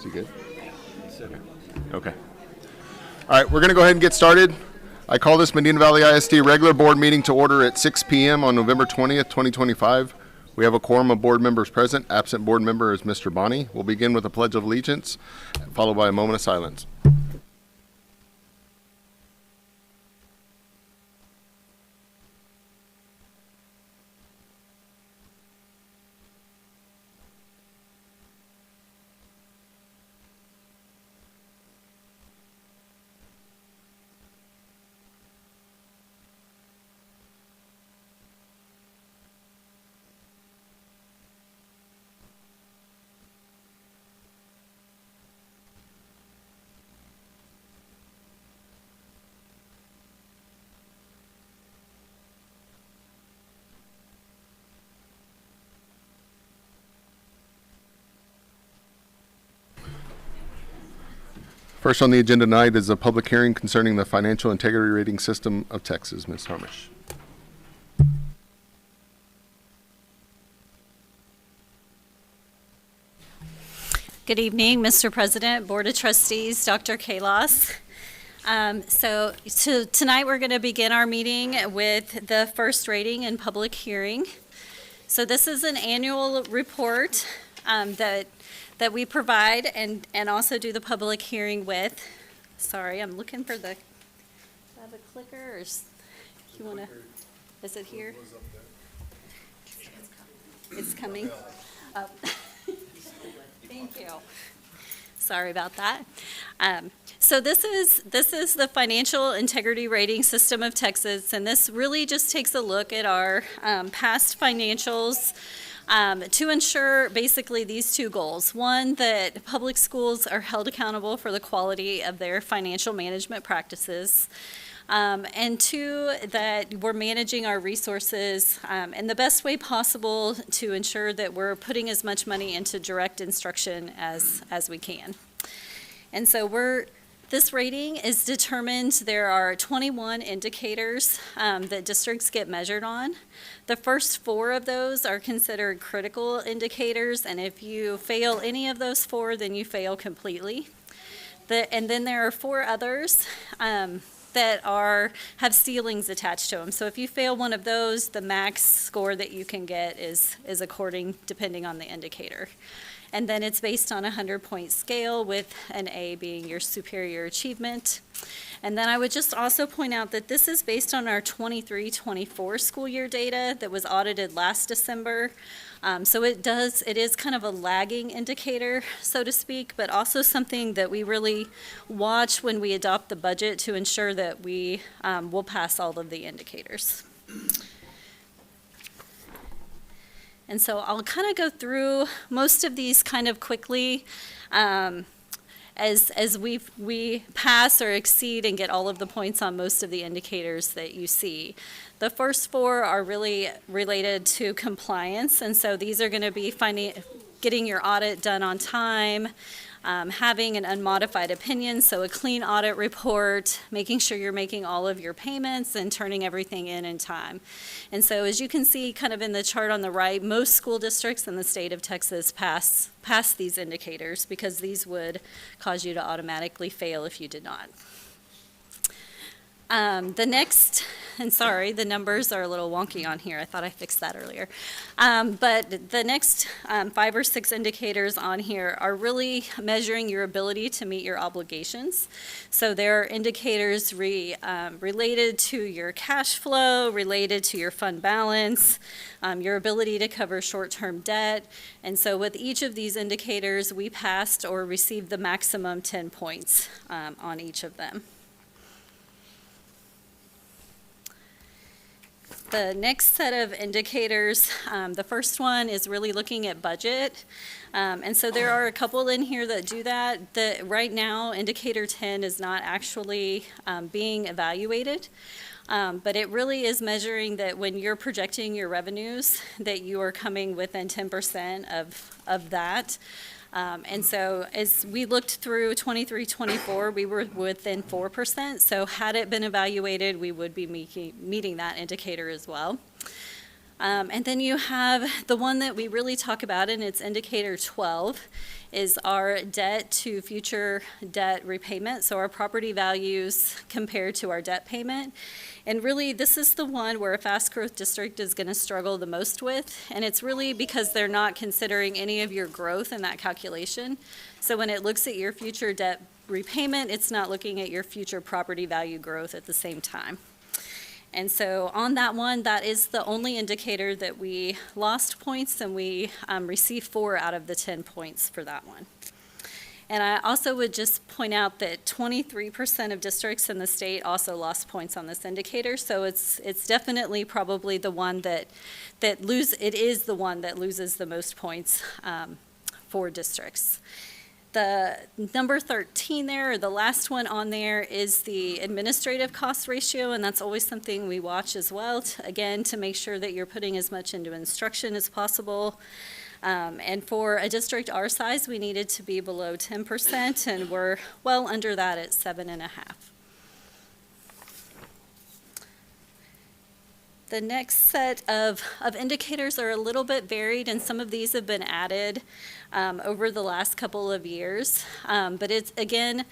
it good? Okay. All right, we're going to go ahead and get started. I call this Medina Valley ISD regular board meeting to order at 6 p.m. on November 20th, 2025. We have a quorum of board members present. Absent board member is Mr. Bonney. We'll begin with a pledge of allegiance, followed by a moment of silence. First on the agenda tonight is a public hearing concerning the financial integrity rating system of Texas. Ms. Harmish. Good evening, Mr. President, Board of Trustees, Dr. Kalos. So tonight we're going to begin our meeting with the first reading and public hearing. So this is an annual report that we provide and also do the public hearing with. Sorry, I'm looking for the, do I have a clicker or you want to, is it here? It's coming? Oh. Thank you. Sorry about that. So this is the Financial Integrity Rating System of Texas, and this really just takes a look at our past financials to ensure basically these two goals. One, that public schools are held accountable for the quality of their financial management practices. And two, that we're managing our resources in the best way possible to ensure that we're putting as much money into direct instruction as we can. And so this rating is determined, there are 21 indicators that districts get measured on. The first 4 of those are considered critical indicators, and if you fail any of those 4, then you fail completely. And then there are 4 others that have ceilings attached to them. So if you fail one of those, the max score that you can get is depending on the indicator. And then it's based on a 100-point scale with an A being your superior achievement. And then I would just also point out that this is based on our 23-24 school year data that was audited last December. So it is kind of a lagging indicator, so to speak, but also something that we really watch when we adopt the budget to ensure that we will pass all of the indicators. And so I'll kind of go through most of these kind of quickly as we pass or exceed and get all of the points on most of the indicators that you see. The first 4 are really related to compliance, and so these are going to be getting your audit done on time, having an unmodified opinion, so a clean audit report, making sure you're making all of your payments and turning everything in time. And so as you can see kind of in the chart on the right, most school districts in the state of Texas pass these indicators because these would cause you to automatically fail if you did not. The next, and sorry, the numbers are a little wonky on here. I thought I fixed that earlier. But the next 5 or 6 indicators on here are really measuring your ability to meet your obligations. So there are indicators related to your cash flow, related to your fund balance, your ability to cover short-term debt. And so with each of these indicators, we passed or received the maximum 10 points on each of them. The next set of indicators, the first one is really looking at budget. And so there are a couple in here that do that. Right now, indicator 10 is not actually being evaluated. But it really is measuring that when you're projecting your revenues, that you are coming within 10% of that. And so as we looked through 23-24, we were within 4%. So had it been evaluated, we would be meeting that indicator as well. And then you have the one that we really talk about, and it's indicator 12, is our debt to future debt repayment, so our property values compared to our debt payment. And really, this is the one where a fast growth district is going to struggle the most with, and it's really because they're not considering any of your growth in that calculation. So when it looks at your future debt repayment, it's not looking at your future property value growth at the same time. And so on that one, that is the only indicator that we lost points, and we received 4 out of the 10 points for that one. And I also would just point out that 23% of districts in the state also lost points on this indicator. So it's definitely probably the one it is the one that loses the most points for districts. The number 13 there, or the last one on there, is the administrative cost ratio, and that's always something we watch as well, again, to make sure that you're putting as much into instruction as possible. And for a district our size, we needed to be below 10%, and we're well under that at 7.5%. The next set of indicators are a little bit varied, and some of these have been added over the last couple of years. But it's, again,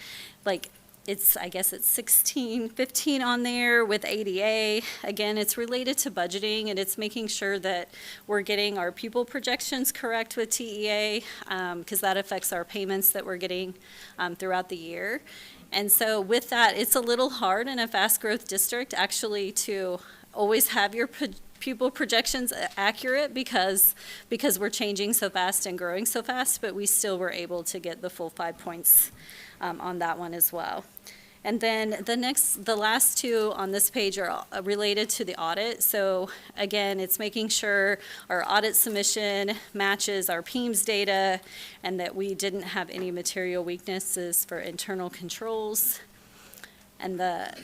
I guess it's 16, 15 on there with ADA. Again, it's related to budgeting, and it's making sure that we're getting our pupil projections correct with TEA, because that affects our payments that we're getting throughout the year. And so with that, it's a little hard in a fast growth district actually to always have your pupil projections accurate because we're changing so fast and growing so fast, but we still were able to get the full 5 points on that one as well. And then the last 2 on this page are related to the audit. So again, it's making sure our audit submission matches our PEIMS data, and that we didn't have any material weaknesses for internal controls. And the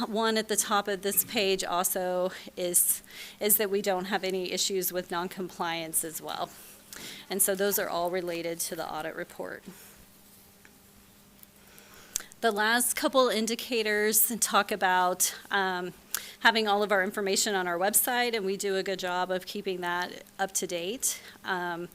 one at the top of this page also is that we don't have any issues with noncompliance as well. And so those are all related to the audit report. The last couple indicators talk about having all of our information on our website, and we do a good job of keeping that up to date. And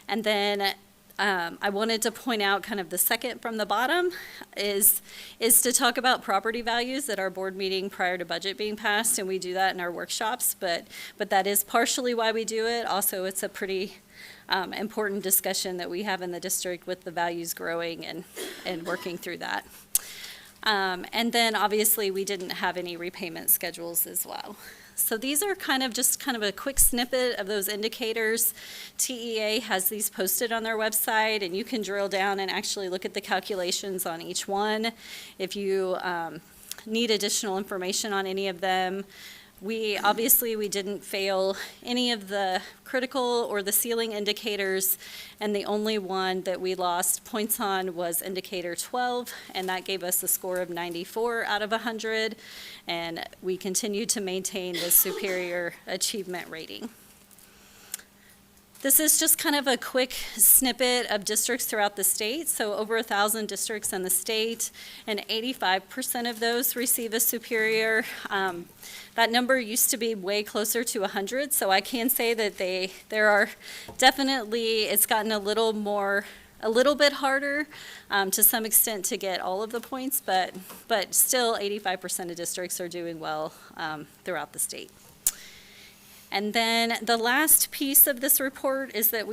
then I wanted to point out kind of the second from the bottom is to talk about property values at our board meeting prior to budget being passed, and we do that in our workshops, but that is partially why we do it. Also, it's a pretty important discussion that we have in the district with the values growing and working through that. And then obviously we didn't have any repayment schedules as well. So these are kind of a quick snippet of those indicators. TEA has these posted on their website, and you can drill down and actually look at the calculations on each one. If you need additional information on any of them, we didn't fail any of the critical or the ceiling indicators, and the only one that we lost points on was indicator 12, and that gave us a score of 94 out of 100, and we continue to maintain the superior achievement rating. This is just kind of a quick snippet of districts throughout the state. So over 1,000 districts in the state, and 85% of those receive a superior. That number used to be way closer to 100, so I can say that there are definitely, it's gotten a little bit harder to some extent to get all of the points, but still 85% of districts are doing well throughout the state. And then the last piece of this report is that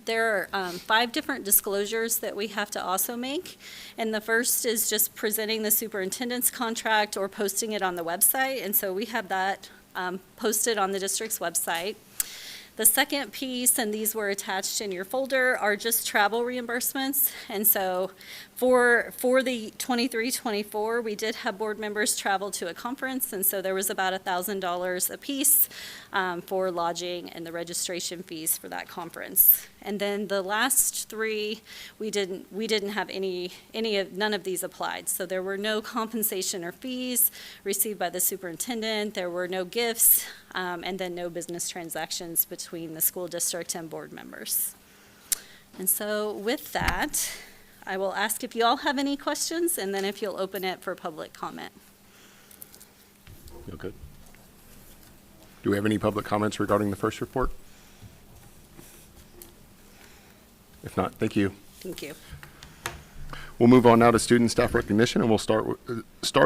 there are 5 different disclosures that we have to also make. And the first is just presenting the superintendent's contract or posting it on the website. And so we have that posted on the district's website. The second piece, and these were attached in your folder, are just travel reimbursements. And so for the 23-24, we did have board members travel to a conference, and so there was about $1,000 a piece for lodging and the registration fees for that conference. And then the last 3, we didn't have none of these applied. So there were no compensation or fees received by the superintendent, there were no gifts, and then no business transactions between the school district and board members. And so with that, I will ask if you all have any questions, and then if you'll open it for public comment. Feel good? Do we have any public comments regarding the first report? If not, thank you. Thank you. We'll move on now to student staff recognition, and we'll start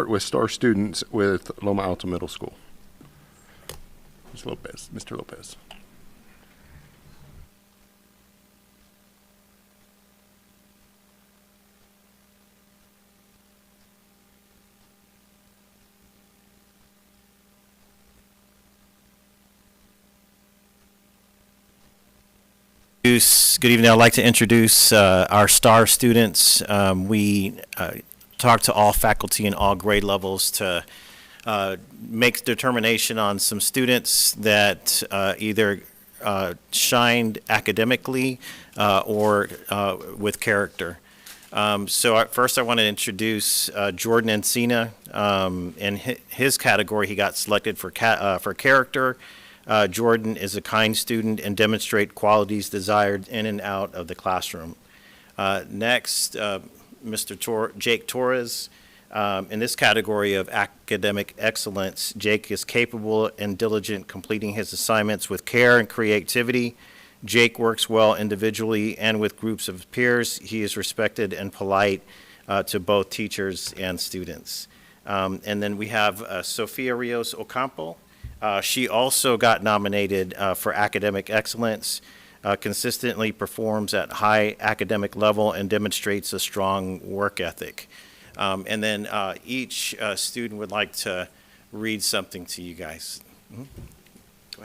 with star students with Loma Alta Middle School. Mr. Lopez. Good evening. I'd like to introduce our STAR students. We talked to all faculty in all grade levels to make determination on some students that either shined academically or with character. First I want to introduce Jordan Encina. In his category, he got selected for character. Jordan is a kind student and demonstrates qualities desired in and out of the classroom. Next, Jake Torres. In this category of academic excellence, Jake is capable and diligent, completing his assignments with care and creativity. Jake works well individually and with groups of peers. He is respected and polite to both teachers and students. And then we have Sofia Rios Ocampo. She also got nominated for academic excellence, consistently performs at high academic level, and demonstrates a strong work ethic. And then each student would like to read something to you guys. Go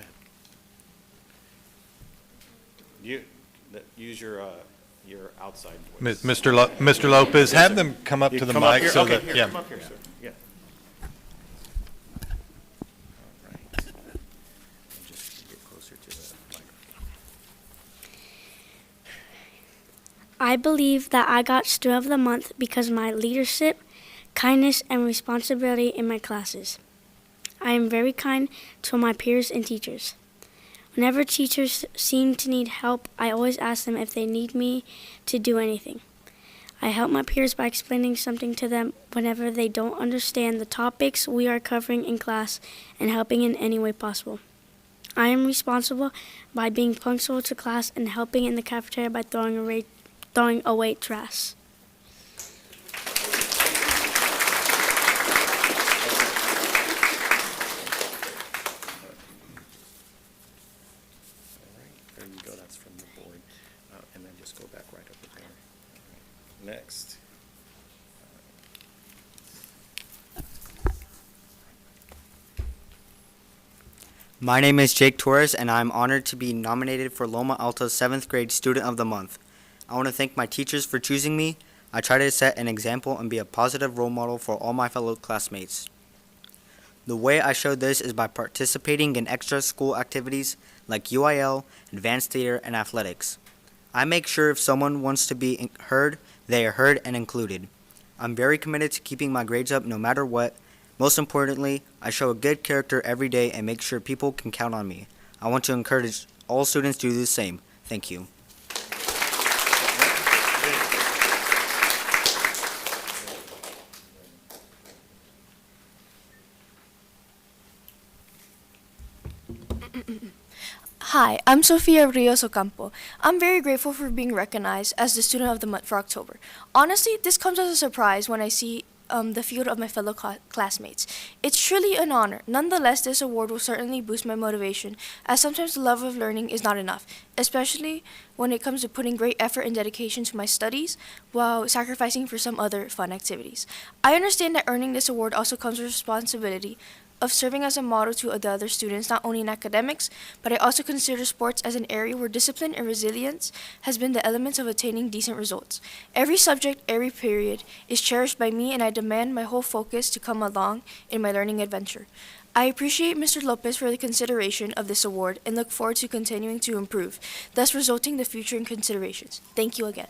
ahead. Use your outside voice. Mr. Lopez, have them come up You to the come up mic here. so Okay, that, here, yeah. come up here, sir. Yeah. All right. Just get closer to the microphone. I believe that I got Student of the Month because of my leadership, kindness, and responsibility in my classes. I am very kind to my peers and teachers. Whenever teachers seem to need help, I always ask them if they need me to do anything. I help my peers by explaining something to them whenever they don't understand the topics we are covering in class and helping in any way possible. I am responsible by being punctual to class and helping in the cafeteria by throwing away trash. There you go, that's from the board. And then just go back right up there. All right. Next. My name is Jake Torres, and I'm honored to be nominated for Loma Alta's 7th grade Student of the Month. I want to thank my teachers for choosing me. I try to set an example and be a positive role model for all my fellow classmates. The way I show this is by participating in extra school activities like UIL, advanced theater, and athletics. I make sure if someone wants to be heard, they are heard and included. I'm very committed to keeping my grades up no matter what. Most importantly, I show a good character every day and make sure people can count on me. I want to encourage all students to do the same. Thank you. Hi, I'm Sofia Rios Ocampo. I'm very grateful for being recognized as the Student of the Month for October. Honestly, this comes as a surprise when I see the field of my fellow classmates. It's truly an honor. Nonetheless, this award will certainly boost my motivation, as sometimes the love of learning is not enough, especially when it comes to putting great effort and dedication to my studies while sacrificing for some other fun activities. I understand that earning this award also comes with responsibility of serving as a model to the other students, not only in academics, but I also consider sports as an area where discipline and resilience has been the elements of attaining decent results. Every subject, every period is cherished by me, and I demand my whole focus to come along in my learning adventure. I appreciate Mr. Lopez for the consideration of this award and look forward to continuing to improve, thus resulting the future in considerations. Thank you again.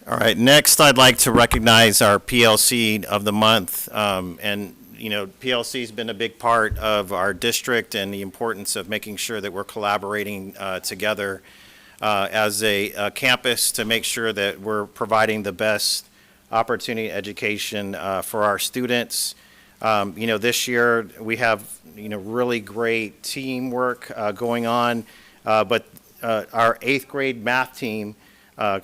All right, next I'd like to recognize our PLC of the month. PLC's been a big part of our district and the importance of making sure that we're collaborating together as a campus to make sure that we're providing the best opportunity education for our students. This year we have, really great teamwork going on, but our 8th grade math team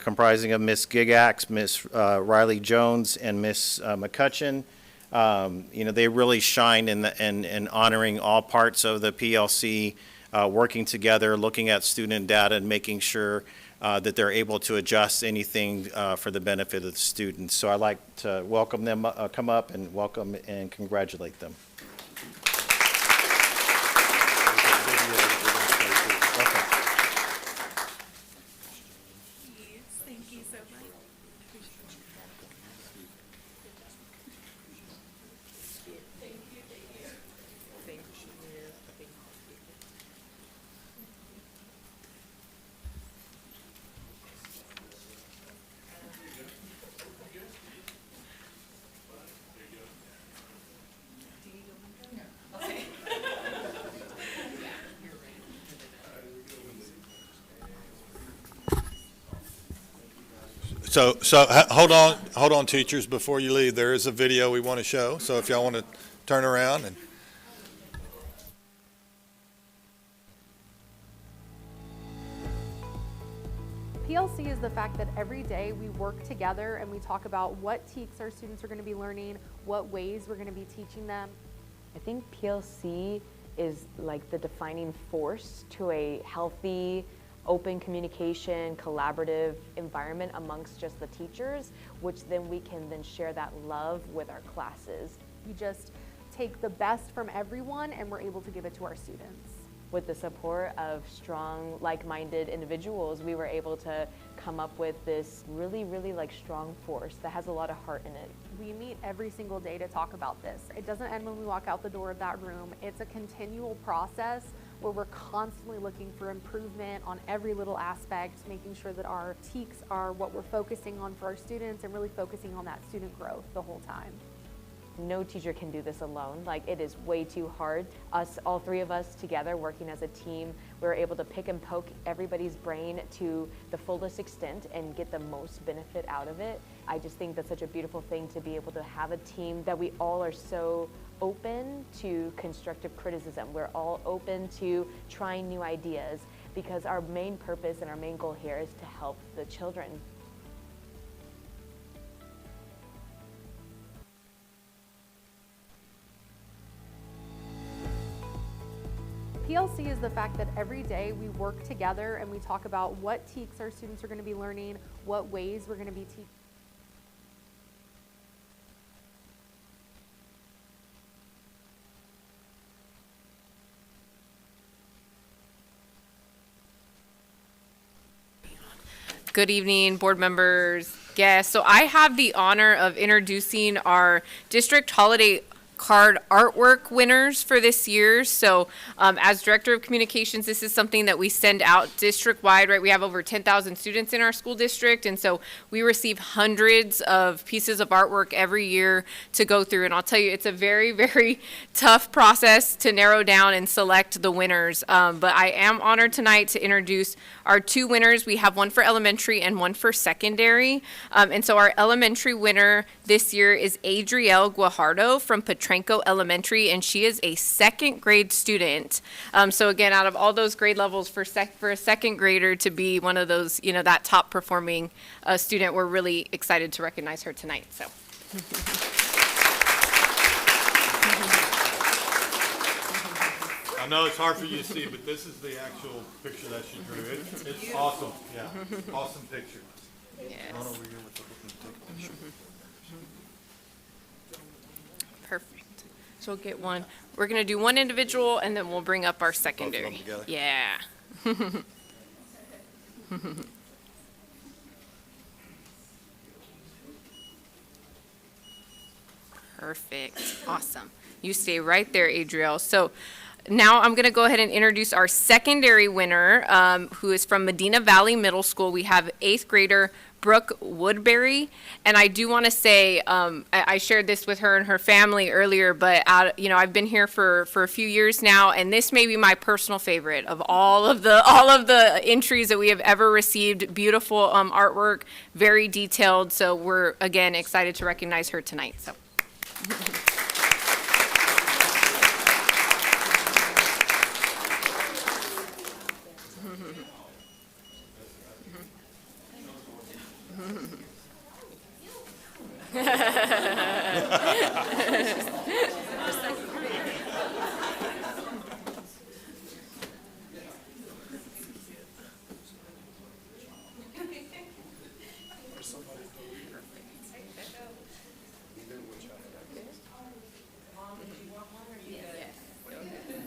comprising of Miss Gigax, Miss Riley Jones, and Miss McCutcheon. They really shine in honoring all parts of the PLC, working together, looking at student data, and making sure that they're able to adjust anything for the benefit of the students. So I'd like to welcome them, come up and welcome and congratulate them. So hold on, teachers, before you leave. There is a video we want to show. So if y'all want to turn around and. PLC is the fact that every day we work together and we talk about what TEKS our students are going to be learning, what ways we're going to be teaching them. I think PLC is like the defining force to a healthy, open communication, collaborative environment amongst just the teachers, which then we can then share that love with our classes. We just take the best from everyone and we're able to give it to our students. With the support of strong, like-minded individuals, we were able to come up with this really, really strong force that has a lot of heart in it. We meet every single day to talk about this. It doesn't end when we walk out the door of that room. It's a continual process where we're constantly looking for improvement on every little aspect, making sure that our TEKS are what we're focusing on for our students and really focusing on that student growth the whole time. No teacher can do this alone. It is way too hard. All three of us together working as a team, we were able to pick and poke everybody's brain to the fullest extent and get the most benefit out of it. I just think that's such a beautiful thing to be able to have a team that we all are so open to constructive criticism. We're all open to trying new ideas because our main purpose and our main goal here is to help the children. PLC is the fact that every day we work together and we talk about what TEKS our students are going to be learning, what ways we're going to be teaching. Good evening, board members, guests. So I have the honor of introducing our district holiday card artwork winners for this year. So as Director of Communications, this is something that we send out district-wide, right? We have over 10,000 students in our school district, and so we receive hundreds of pieces of artwork every year to go through. And I'll tell you, it's a very, very tough process to narrow down and select the winners. But I am honored tonight to introduce our two winners. We have one for elementary and one for secondary. And so our elementary winner this year is Adrielle Guajardo from Petrenco Elementary, and she is a second grade student. So again, out of all those grade levels for a second grader to be one of those, that top performing student, we're really excited to recognize her tonight. So. I know it's hard for you to see, but this is the actual picture that she drew. It's awesome. Yeah, awesome picture. Yes. Perfect. So we'll get one. We're gonna do one individual and then we'll bring up our secondary. together? Yeah. Perfect. Awesome. You stay right there, Adriel. So now I'm going to go ahead and introduce our secondary winner, who is from Medina Valley Middle School. We have 8th grader Brooke Woodbury. And I do want to say, I shared this with her and her family earlier, but I've been here for a few years now, and this may be my personal favorite of all of the entries that we have ever received. Beautiful artwork, very detailed. So we're again excited to recognize her tonight. So.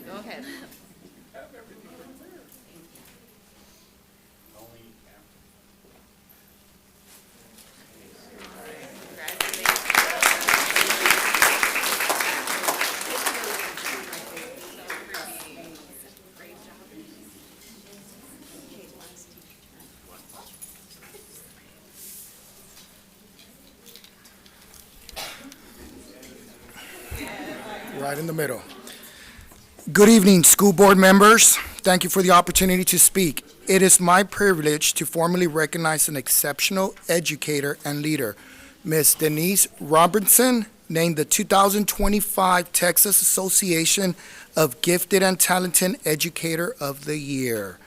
Go ahead. Right in the middle. Good evening, school board members. Thank you for the opportunity to speak. It is my privilege to formally recognize an exceptional educator and leader, Ms. Denise Robertson, named the 2025 Texas Association of Gifted and Talented Educator of the Year.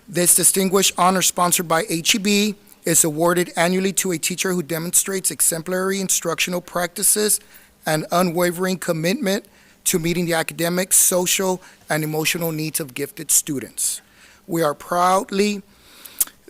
This distinguished honor, sponsored by HEB, is awarded annually to a teacher who demonstrates exemplary instructional practices and unwavering commitment to meeting the academic, social, and emotional needs of gifted students. We are proudly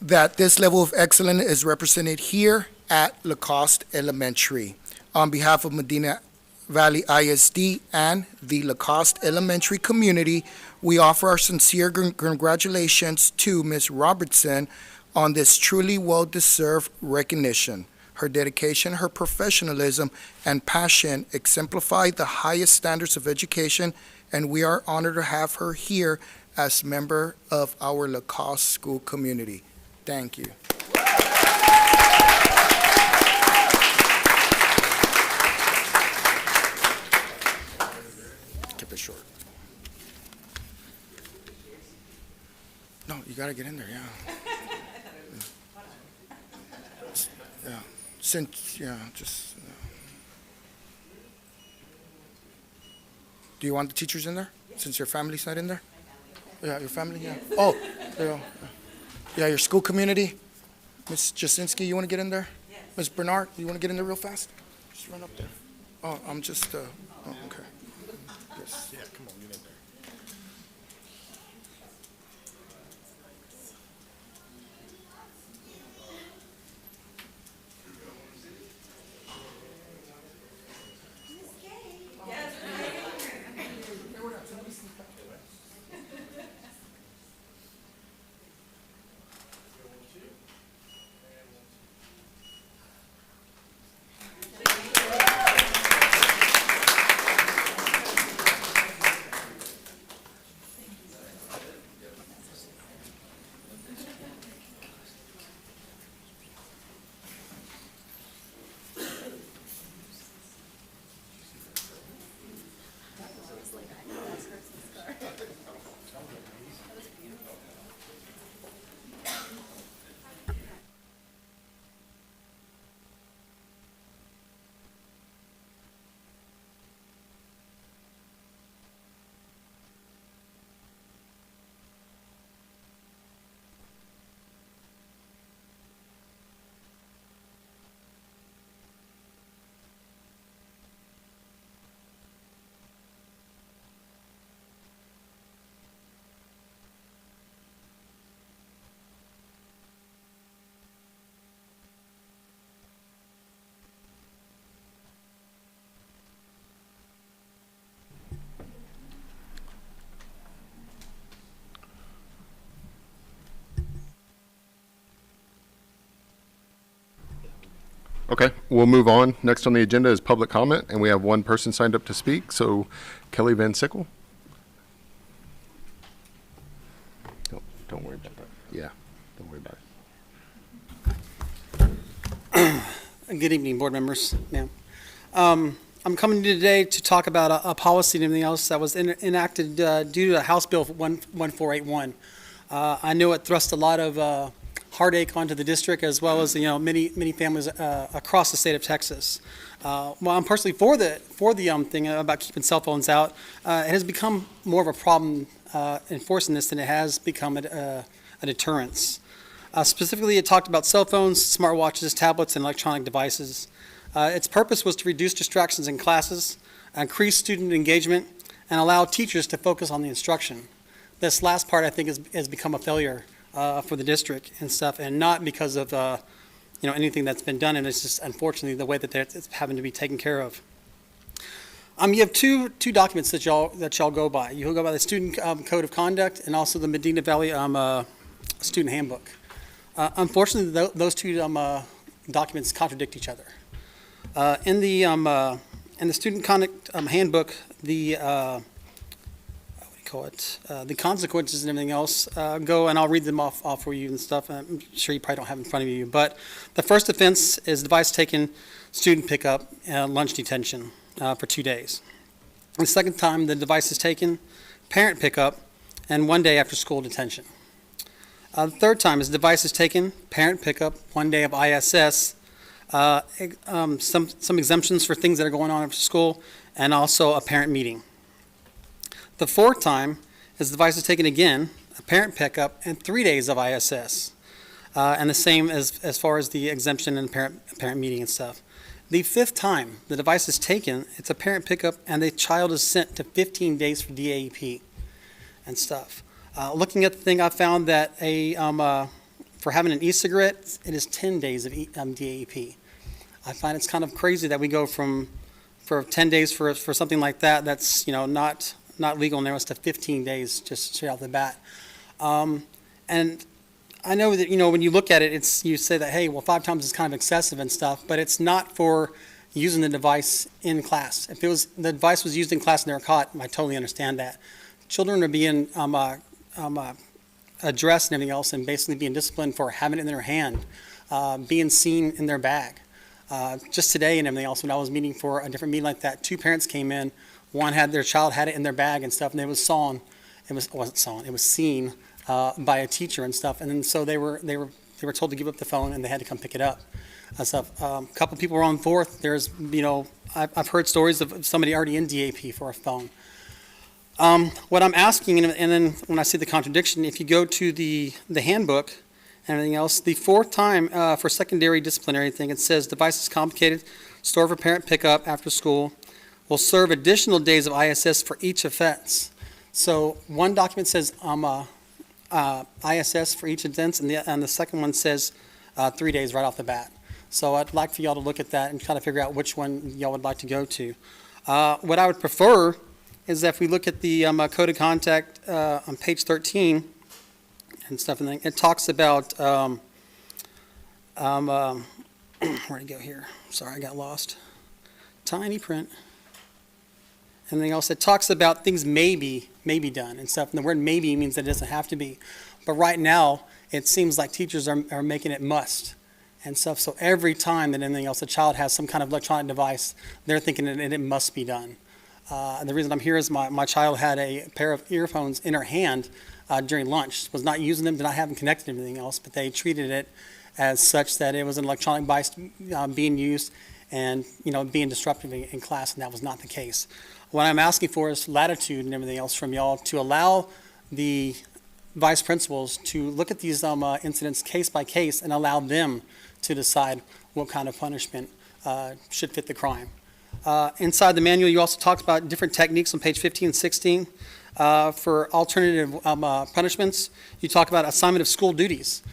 that this level of excellence is represented here at Lacoste Elementary. On behalf of Medina Valley ISD and the Lacoste Elementary community, we offer our sincere congratulations to Ms. Robertson on this truly well-deserved recognition. Her dedication, her professionalism, and passion exemplify the highest standards of education, and we are honored to have her here as member of our Lacoste school community. Thank you. Keep it short. No, you gotta get in there, yeah. Yeah. Do you want the teachers in there, since your family's not in there? Yeah, your family, yeah. Oh, yeah, your school community. Ms. Jasinski, you want to get in there? Yes. Ms. Bernard, you want to get in there real fast? Just run up there. Oh, I'm just, oh, okay. Yes. Yeah, come on, get in there. Okay, we'll move on. Next on the agenda is public comment, and we have one person signed up to speak. So Kelly Van Sickle. Don't worry about that. Yeah, don't worry about it. Good evening, board members. Ma'am. I'm coming to you today to talk about a policy and everything else that was enacted due to House Bill 1481. I know it thrust a lot of heartache onto the district, as well as many families across the state of Texas. While I'm personally for the thing about keeping cell phones out, it has become more of a problem enforcing this than it has become a deterrence. Specifically, it talked about cell phones, smartwatches, tablets, and electronic devices. Its purpose was to reduce distractions in classes, increase student engagement, and allow teachers to focus on the instruction. This last part, I think, has become a failure for the district and stuff, and not because of anything that's been done, and it's just unfortunately the way that it's having to be taken care of. You have two documents that y'all go by. You go by the Student Code of Conduct and also the Medina Valley Student Handbook. Unfortunately, those two documents contradict each other. In the Student Conduct Handbook, the the consequences and everything else go, and I'll read them off for you and stuff. I'm sure you probably don't have in front of you, but the first offense is device taken, student pickup, and lunch detention for 2 days. The second time the device is taken, parent pickup, and 1 day after school detention. The third time is the device is taken, parent pickup, 1 day of ISS, some exemptions for things that are going on after school, and also a parent meeting. The fourth time is the device is taken again, a parent pickup, and 3 days of ISS. And the same as far as the exemption and parent meeting and stuff. The fifth time the device is taken, it's a parent pickup, and the child is sent to 15 days for DAEP and stuff. Looking at the thing, I found that for having an e-cigarette, it is 10 days of DAEP. I find it's kind of crazy that we go for 10 days for something like that. That's not legal, and there was to 15 days just straight off the bat. And I know that when you look at it, you say that, hey, well, 5 times is kind of excessive and stuff, but it's not for using the device in class. If the device was used in class and they were caught, I totally understand that. Children are being addressed and everything else, and basically being disciplined for having it in their hand, being seen in their bag. Just today and everything else, when I was meeting for a different meeting like that, 2 parents came in. One their child had it in their bag and stuff, and it was seen by a teacher and stuff. And then so they were told to give up the phone, and they had to come pick it up and stuff. A couple people were on board. There's I've heard stories of somebody already in DAP for a phone. What I'm asking, and then when I see the contradiction, if you go to the handbook and everything else, the fourth time for secondary disciplinary thing, it says device is complicated, store for parent pickup after school, will serve additional days of ISS for each offense. So one document says ISS for each offense, and the second one says 3 days right off the bat. So I'd like for y'all to look at that and kind of figure out which one y'all would like to go to. What I would prefer is that if we look at the Code of Conduct on page 13 and stuff, and it talks about, where'd it go here? Sorry, I got lost. Tiny print. Anything else? It talks about things may be done and stuff. And the word maybe means that it doesn't have to be. But right now, it seems like teachers are making it must and stuff. So every time that anything else, a child has some kind of electronic device, they're thinking that it must be done. And the reason I'm here is my child had a pair of earphones in her hand during lunch, was not using them, did not have them connected to anything else, but they treated it as such that it was an electronic device being used and being disruptive in class, and that was not the case. What I'm asking for is latitude and everything else from y'all to allow the vice principals to look at these incidents case by case and allow them to decide what kind of punishment should fit the crime. Inside the manual, you also talked about different techniques on page 15 and 16 for alternative punishments. You talk about assignment of school duties.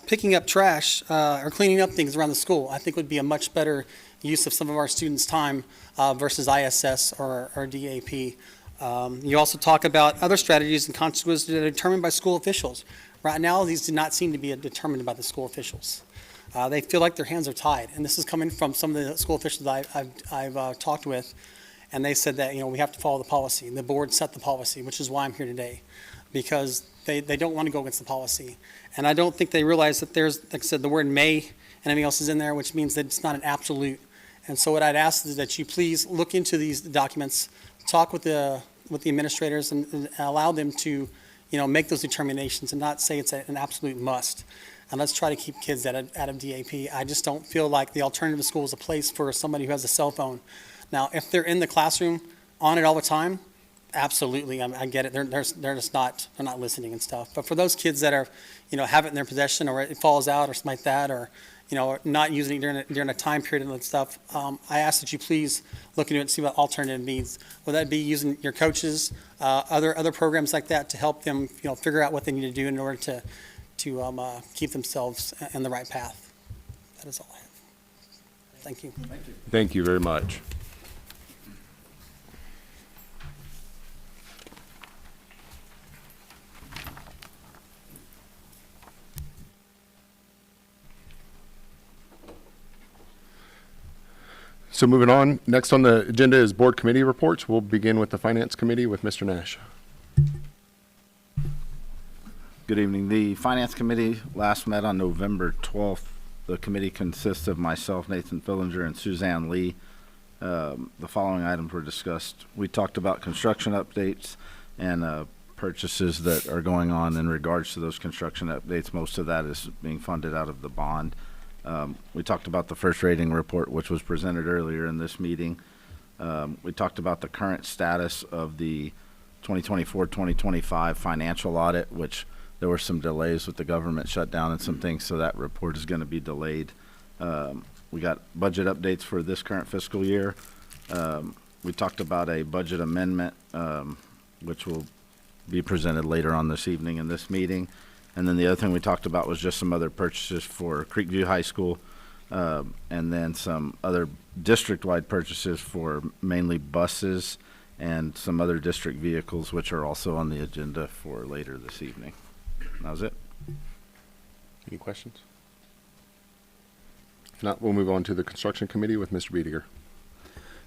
Picking up trash or cleaning up things around the school, I think would be a much better use of some of our students' time versus ISS or DAP. You also talk about other strategies and consequences that are determined by school officials. Right now, these do not seem to be determined by the school officials. They feel like their hands are tied, and this is coming from some of the school officials I've talked with, and they said that, we have to follow the policy, and the board set the policy, which is why I'm here today, because they don't want to go against the policy. And I don't think they realize that there's, like I said, the word may and everything else is in there, which means that it's not an absolute. And so what I'd ask is that you please look into these documents, talk with the administrators, and allow them to, make those determinations and not say it's an absolute must. And let's try to keep kids out of DAP. I just don't feel like the alternative school is a place for somebody who has a cell phone. Now, if they're in the classroom on it all the time, absolutely, I get it. They're just not, they're not listening and stuff. But for those kids that are, have it in their possession, or it falls out or something like that, or, not using it during a time period and stuff, I ask that you please look into it and see what alternative means. Would that be using your coaches, other programs like that to help them, figure out what they need to do in order to keep themselves in the right path? That is all I have. Thank you. Thank you very much. So moving on, next on the agenda is board committee reports. We'll begin with the Finance Committee with Mr. Nash. Good evening. The Finance Committee last met on November 12th. The committee consists of myself, Nathan Fillinger, and Suzanne Lee. The following items were discussed. We talked about construction updates and purchases that are going on in regards to those construction updates. Most of that is being funded out of the bond. We talked about the first rating report, which was presented earlier in this meeting. We talked about the current status of the 2024-2025 financial audit, which there were some delays with the government shutdown and some things, so that report is going to be delayed. We got budget updates for this current fiscal year. We talked about a budget amendment, which will be presented later on this evening in this meeting. And then the other thing we talked about was just some other purchases for Creekview High School, and then some other district-wide purchases for mainly buses and some other district vehicles, which are also on the agenda for later this evening. That was it. Any questions? If not, we'll move on to the Construction Committee with Mr. Biediger.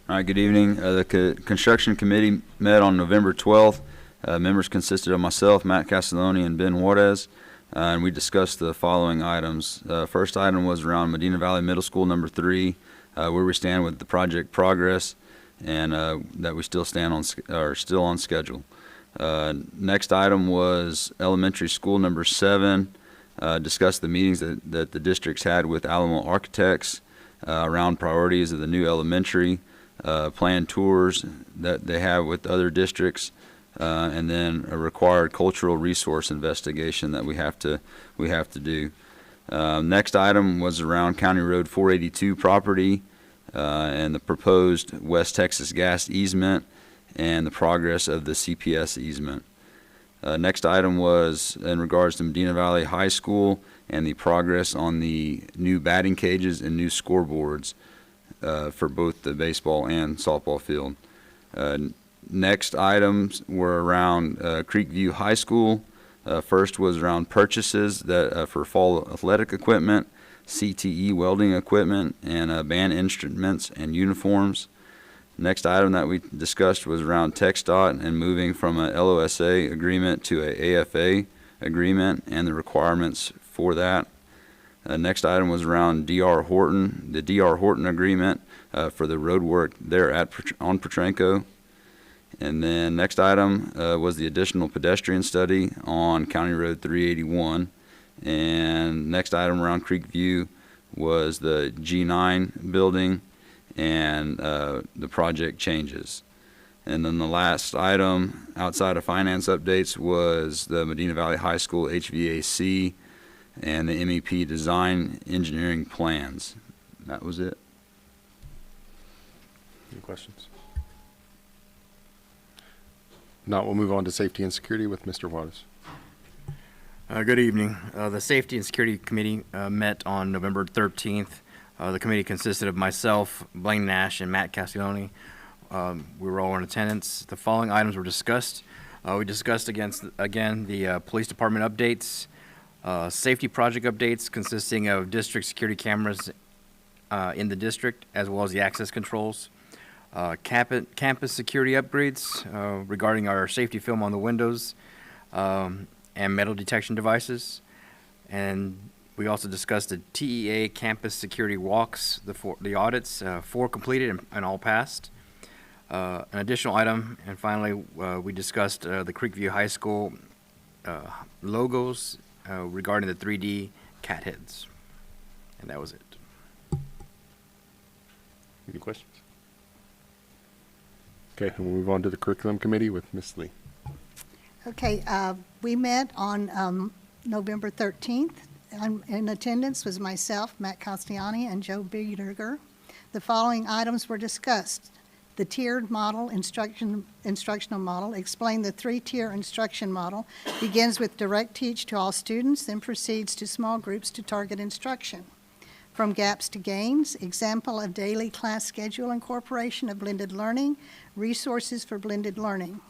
All right, good evening. The Construction Committee met on November 12th. Members consisted of myself, Matt Castelloni, and Ben Juarez, and we discussed the following items. First item was around Medina Valley Middle School number 3, where we stand with the project progress, and that we still still on schedule. Next item was elementary school number 7. Discussed the meetings that the districts had with Alamo Architects around priorities of the new elementary, planned tours that they have with other districts, and then a required cultural resource investigation that we have to do. Next item was around County Road 482 property and the proposed West Texas gas easement and the progress of the CPS easement. Next item was in regards to Medina Valley High School and the progress on the new batting cages and new scoreboards for both the baseball and softball field. Next items were around Creekview High School. First was around purchases that for fall athletic equipment, CTE welding equipment, and band instruments and uniforms. Next item that we discussed was around TxDOT and moving from a LOSA agreement to a AFA agreement and the requirements for that. Next item was around D.R. Horton, the D.R. Horton agreement for the road work there on Petranco. And then next item was the additional pedestrian study on County Road 381. And next item around Creekview was the G9 building and the project changes. And then the last item outside of finance updates was the Medina Valley High School HVAC and the MEP design engineering plans. That was it. Any questions? Not, we'll move on to Safety and Security with Mr. Juarez. Good evening. The Safety and Security Committee met on November 13th. The committee consisted of myself, Blaine Nash, and Matt Castelloni. We were all in attendance. The following items were discussed. We discussed again the police department updates, Safety project updates consisting of district security cameras in the district, as well as the access controls. Campus security upgrades regarding our safety film on the windows and metal detection devices. And we also discussed the TEA campus security walks, the audits, 4 completed and all passed. An additional item, and finally, we discussed the Creekview High School logos regarding the 3D cat heads. And that was it. Any questions? Okay, and we'll move on to the curriculum committee with Ms. Lee. Okay, we met on November 13th. In attendance was myself, Matt Castellani, and Joe Biederger. The following items were discussed. The tiered model, instructional model, explained the 3-tier instruction model, begins with direct teach to all students, then proceeds to small groups to target instruction. From gaps to gains, example of daily class schedule incorporation of blended learning, resources for blended learning.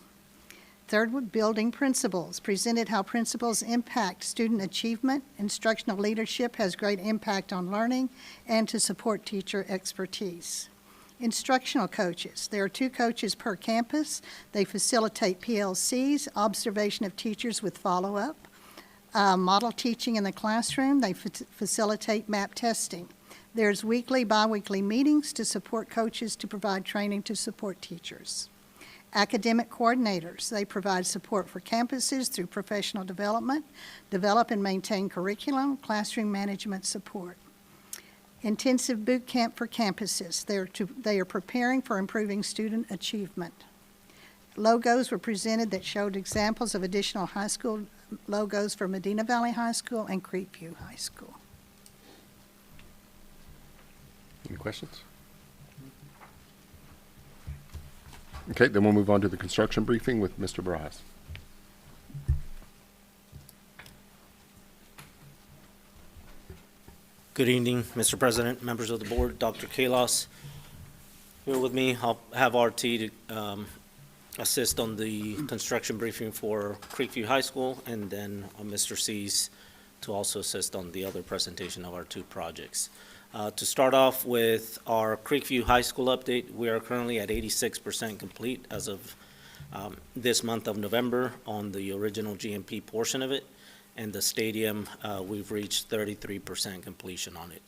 Third, building principles, presented how principles impact student achievement, instructional leadership has great impact on learning, and to support teacher expertise. Instructional coaches, there are 2 coaches per campus. They facilitate PLCs, observation of teachers with follow-up. Model teaching in the classroom, they facilitate MAP testing. There's weekly, bi-weekly meetings to support coaches to provide training to support teachers. Academic coordinators, they provide support for campuses through professional development, develop and maintain curriculum, classroom management support. Intensive boot camp for campuses, they are preparing for improving student achievement. Logos were presented that showed examples of additional high school logos for Medina Valley High School and Creekview High School. Any questions? Okay, then we'll move on to the construction briefing with Mr. Barajas. Good evening, Mr. President, members of the board, Dr. Kalos. Here with me, I'll have RT to assist on the construction briefing for Creekview High School, and then Mr. C's to also assist on the other presentation of our 2 projects. To start off with our Creekview High School update, we are currently at 86% complete as of this month of November on the original GMP portion of it. And the stadium, we've reached 33% completion on it.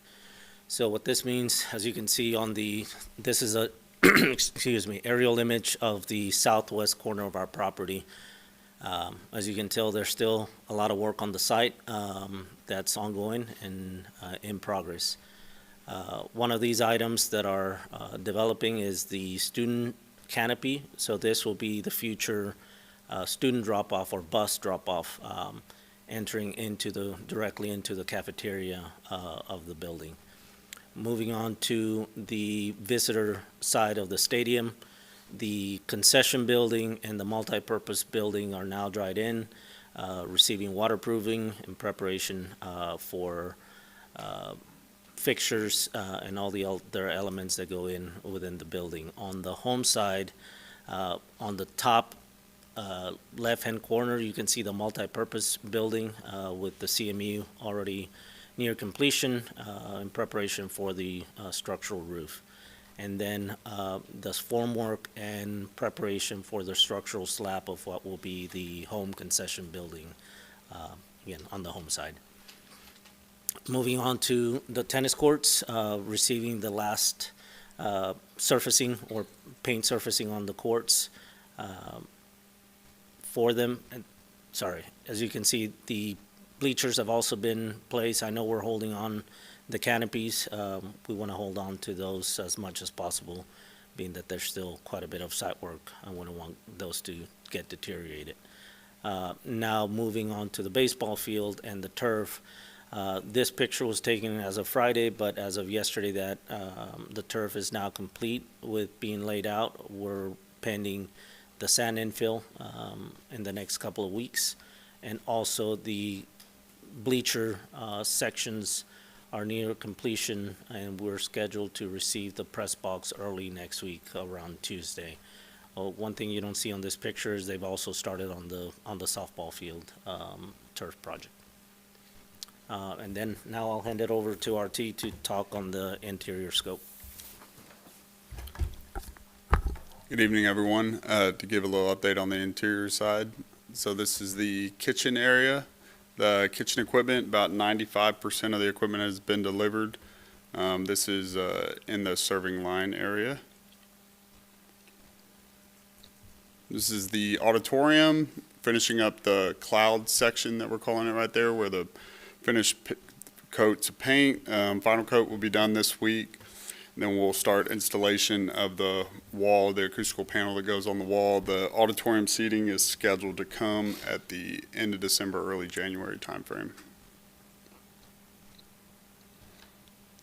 So what this means, as you can see on this is a, excuse me, aerial image of the southwest corner of our property. As you can tell, there's still a lot of work on the site that's ongoing and in progress. One of these items that are developing is the student canopy. So this will be the future student drop-off or bus drop-off entering directly into the cafeteria of the building. Moving on to the visitor side of the stadium, the concession building and the multipurpose building are now dried in, receiving waterproofing in preparation for fixtures and all the other elements that go in within the building. On the home side, on the top left-hand corner, you can see the multipurpose building with the CMU already near completion in preparation for the structural roof. And then the formwork and preparation for the structural slab of what will be the home concession building, again, on the home side. Moving on to the tennis courts, receiving the last surfacing or paint surfacing on the courts for them. And, sorry, as you can see, the bleachers have also been placed. I know we're holding on the canopies. We want to hold on to those as much as possible, being that there's still quite a bit of site work. I wouldn't want those to get deteriorated. Now moving on to the baseball field and the turf. This picture was taken as of Friday, but as of yesterday that the turf is now complete with being laid out. We're pending the sand infill in the next couple of weeks. And also the bleacher sections are near completion, and we're scheduled to receive the press box early next week around Tuesday. One thing you don't see on this picture is they've also started on the softball field turf project. And then now I'll hand it over to RT to talk on the interior scope. Good evening, everyone. To give a little update on the interior side. So this is the kitchen area. The kitchen equipment, about 95% of the equipment has been delivered. This is in the serving line area. This is the auditorium, finishing up the cloud section that we're calling it right there, where the finished coats of paint. Final coat will be done this week. And then we'll start installation of the wall, the acoustical panel that goes on the wall. The auditorium seating is scheduled to come at the end of December, early January timeframe.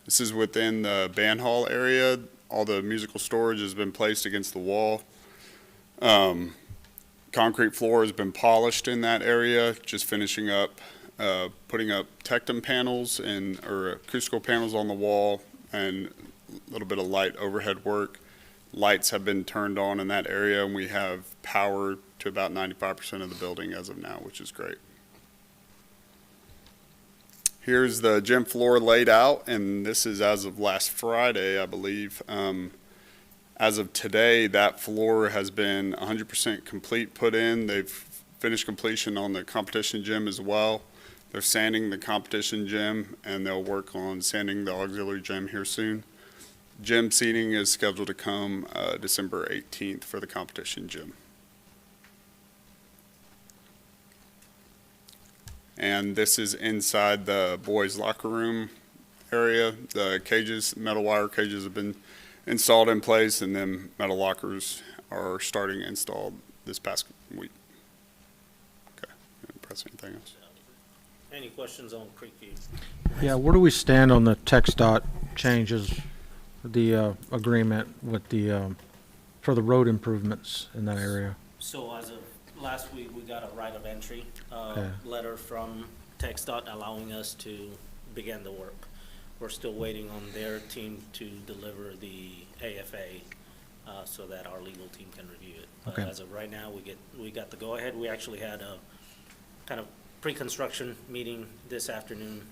This is within the band hall area. All the musical storage has been placed against the wall. Concrete floor has been polished in that area, just finishing up, putting up tectum panels or acoustical panels on the wall, and a little bit of light overhead work. Lights have been turned on in that area, and we have power to about 95% of the building as of now, which is great. Here's the gym floor laid out, and this is as of last Friday, I believe. As of today, that floor has been 100% complete put in. They've finished completion on the competition gym as well. They're sanding the competition gym, and they'll work on sanding the auxiliary gym here soon. Gym seating is scheduled to come December 18th for the competition gym. And this is inside the boys' locker room area. The cages, metal wire cages have been installed in place, and then metal lockers are starting installed this past week. Okay, press anything else? Any questions on Creekview? Yeah, where do we stand on the TxDOT changes, the agreement with the, for the road improvements in that area? So as of last week, we got a right of entry Okay. letter from TxDOT allowing us to begin the work. We're still waiting on their team to deliver the AFA so that our legal team can review it. But Okay. as of right now, we got the go-ahead. We actually had a kind of pre-construction meeting this afternoon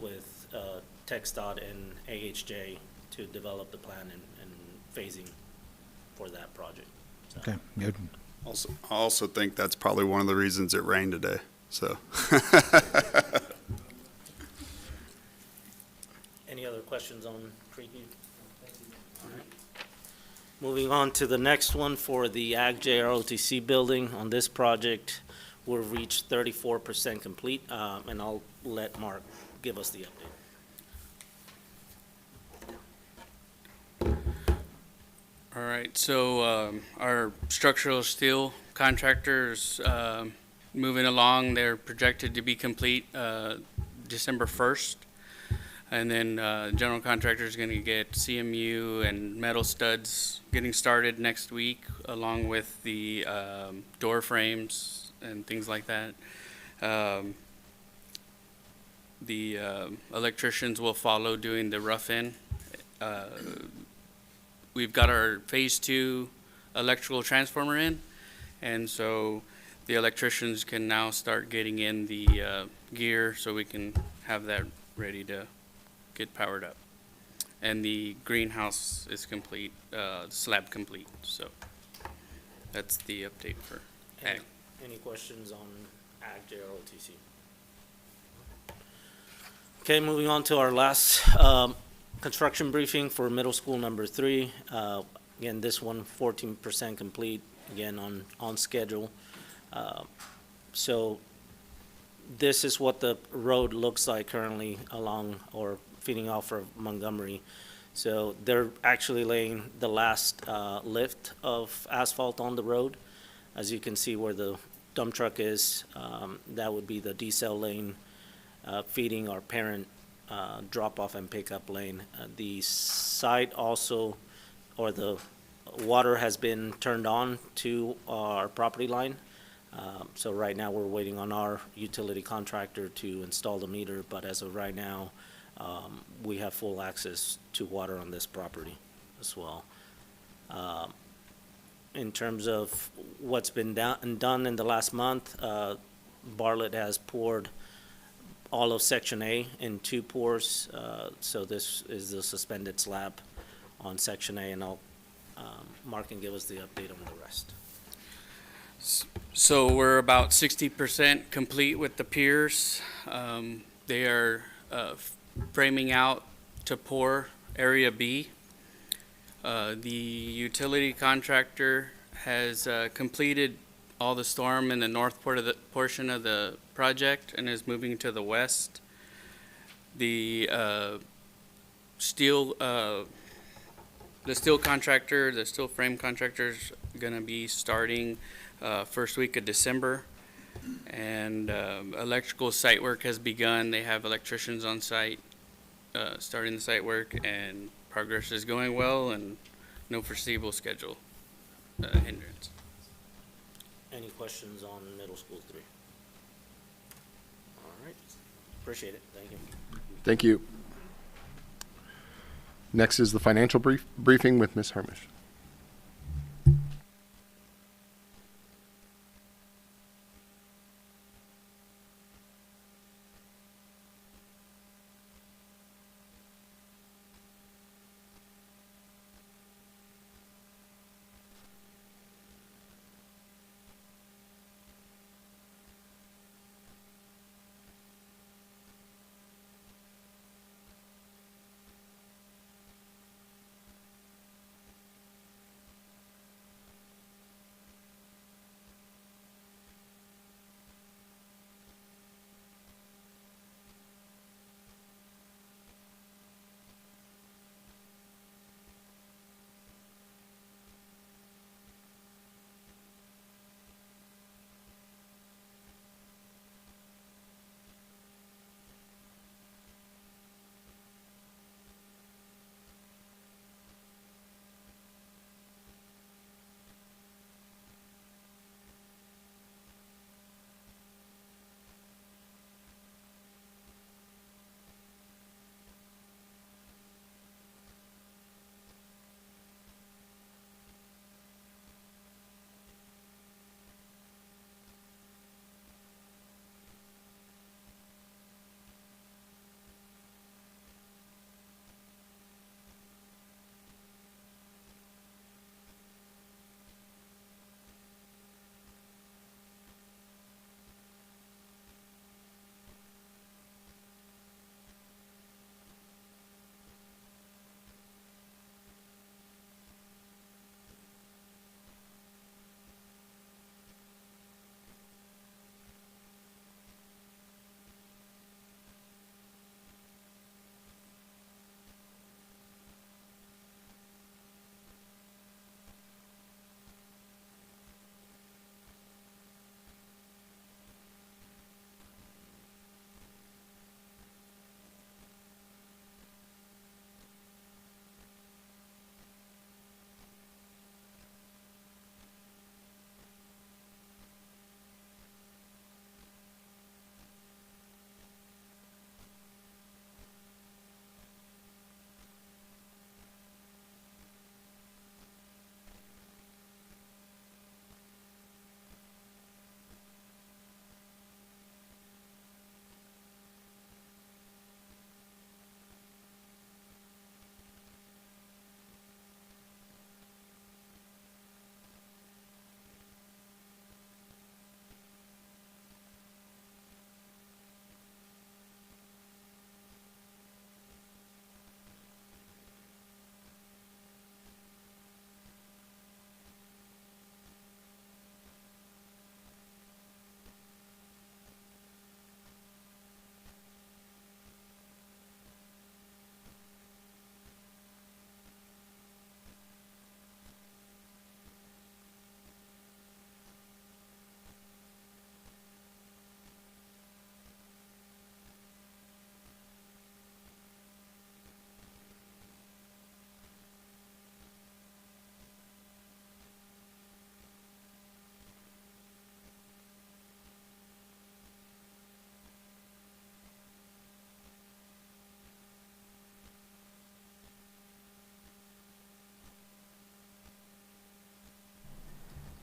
with TxDOT and AHJ to develop the plan and phasing for that project. So. Okay, good. I also think that's probably one of the reasons it rained today, so. Any other questions on Creekview? All right. Moving on to the next one for the AgJ ROTC building. On this project, we've reached 34% complete, and I'll let Mark give us the update. All right, so our structural steel contractors moving along. They're projected to be complete December 1st. And then general contractor is going to get CMU and metal studs getting started next week, along with the door frames and things like that. The electricians will follow doing the rough-in. We've got our phase 2 electrical transformer in, and so the electricians can now start getting in the gear so we can have that ready to get powered up. And the greenhouse is complete, slab complete, so that's the update for ag. Any questions on AgJ ROTC? Okay, moving on to our last construction briefing for middle school number 3. Again, this one 14% complete, again on schedule. So this is what the road looks like currently along or feeding off of Montgomery. So they're actually laying the last lift of asphalt on the road. As you can see where the dump truck is, that would be the decel lane feeding our parent drop-off and pickup lane. The site also, or the water has been turned on to our property line. So right now, we're waiting on our utility contractor to install the meter, but as of right now, we have full access to water on this property as well. In terms of what's been done in the last month, Bartlett has poured all of Section A in 2 pours. So this is the suspended slab on Section A, and Mark can give us the update on the rest. So we're about 60% complete with the piers. They are framing out to pour Area B. The utility contractor has completed all the storm in the north portion of the project and is moving to the west. The steel contractor, the steel frame contractor is going to be starting first week of December. And electrical site work has begun. They have electricians on site starting the site work, and progress is going well and no foreseeable schedule hindrance. Any questions on middle school 3? All right. Appreciate it. Thank you. Thank you. Next is the financial briefing with Ms. Harmish.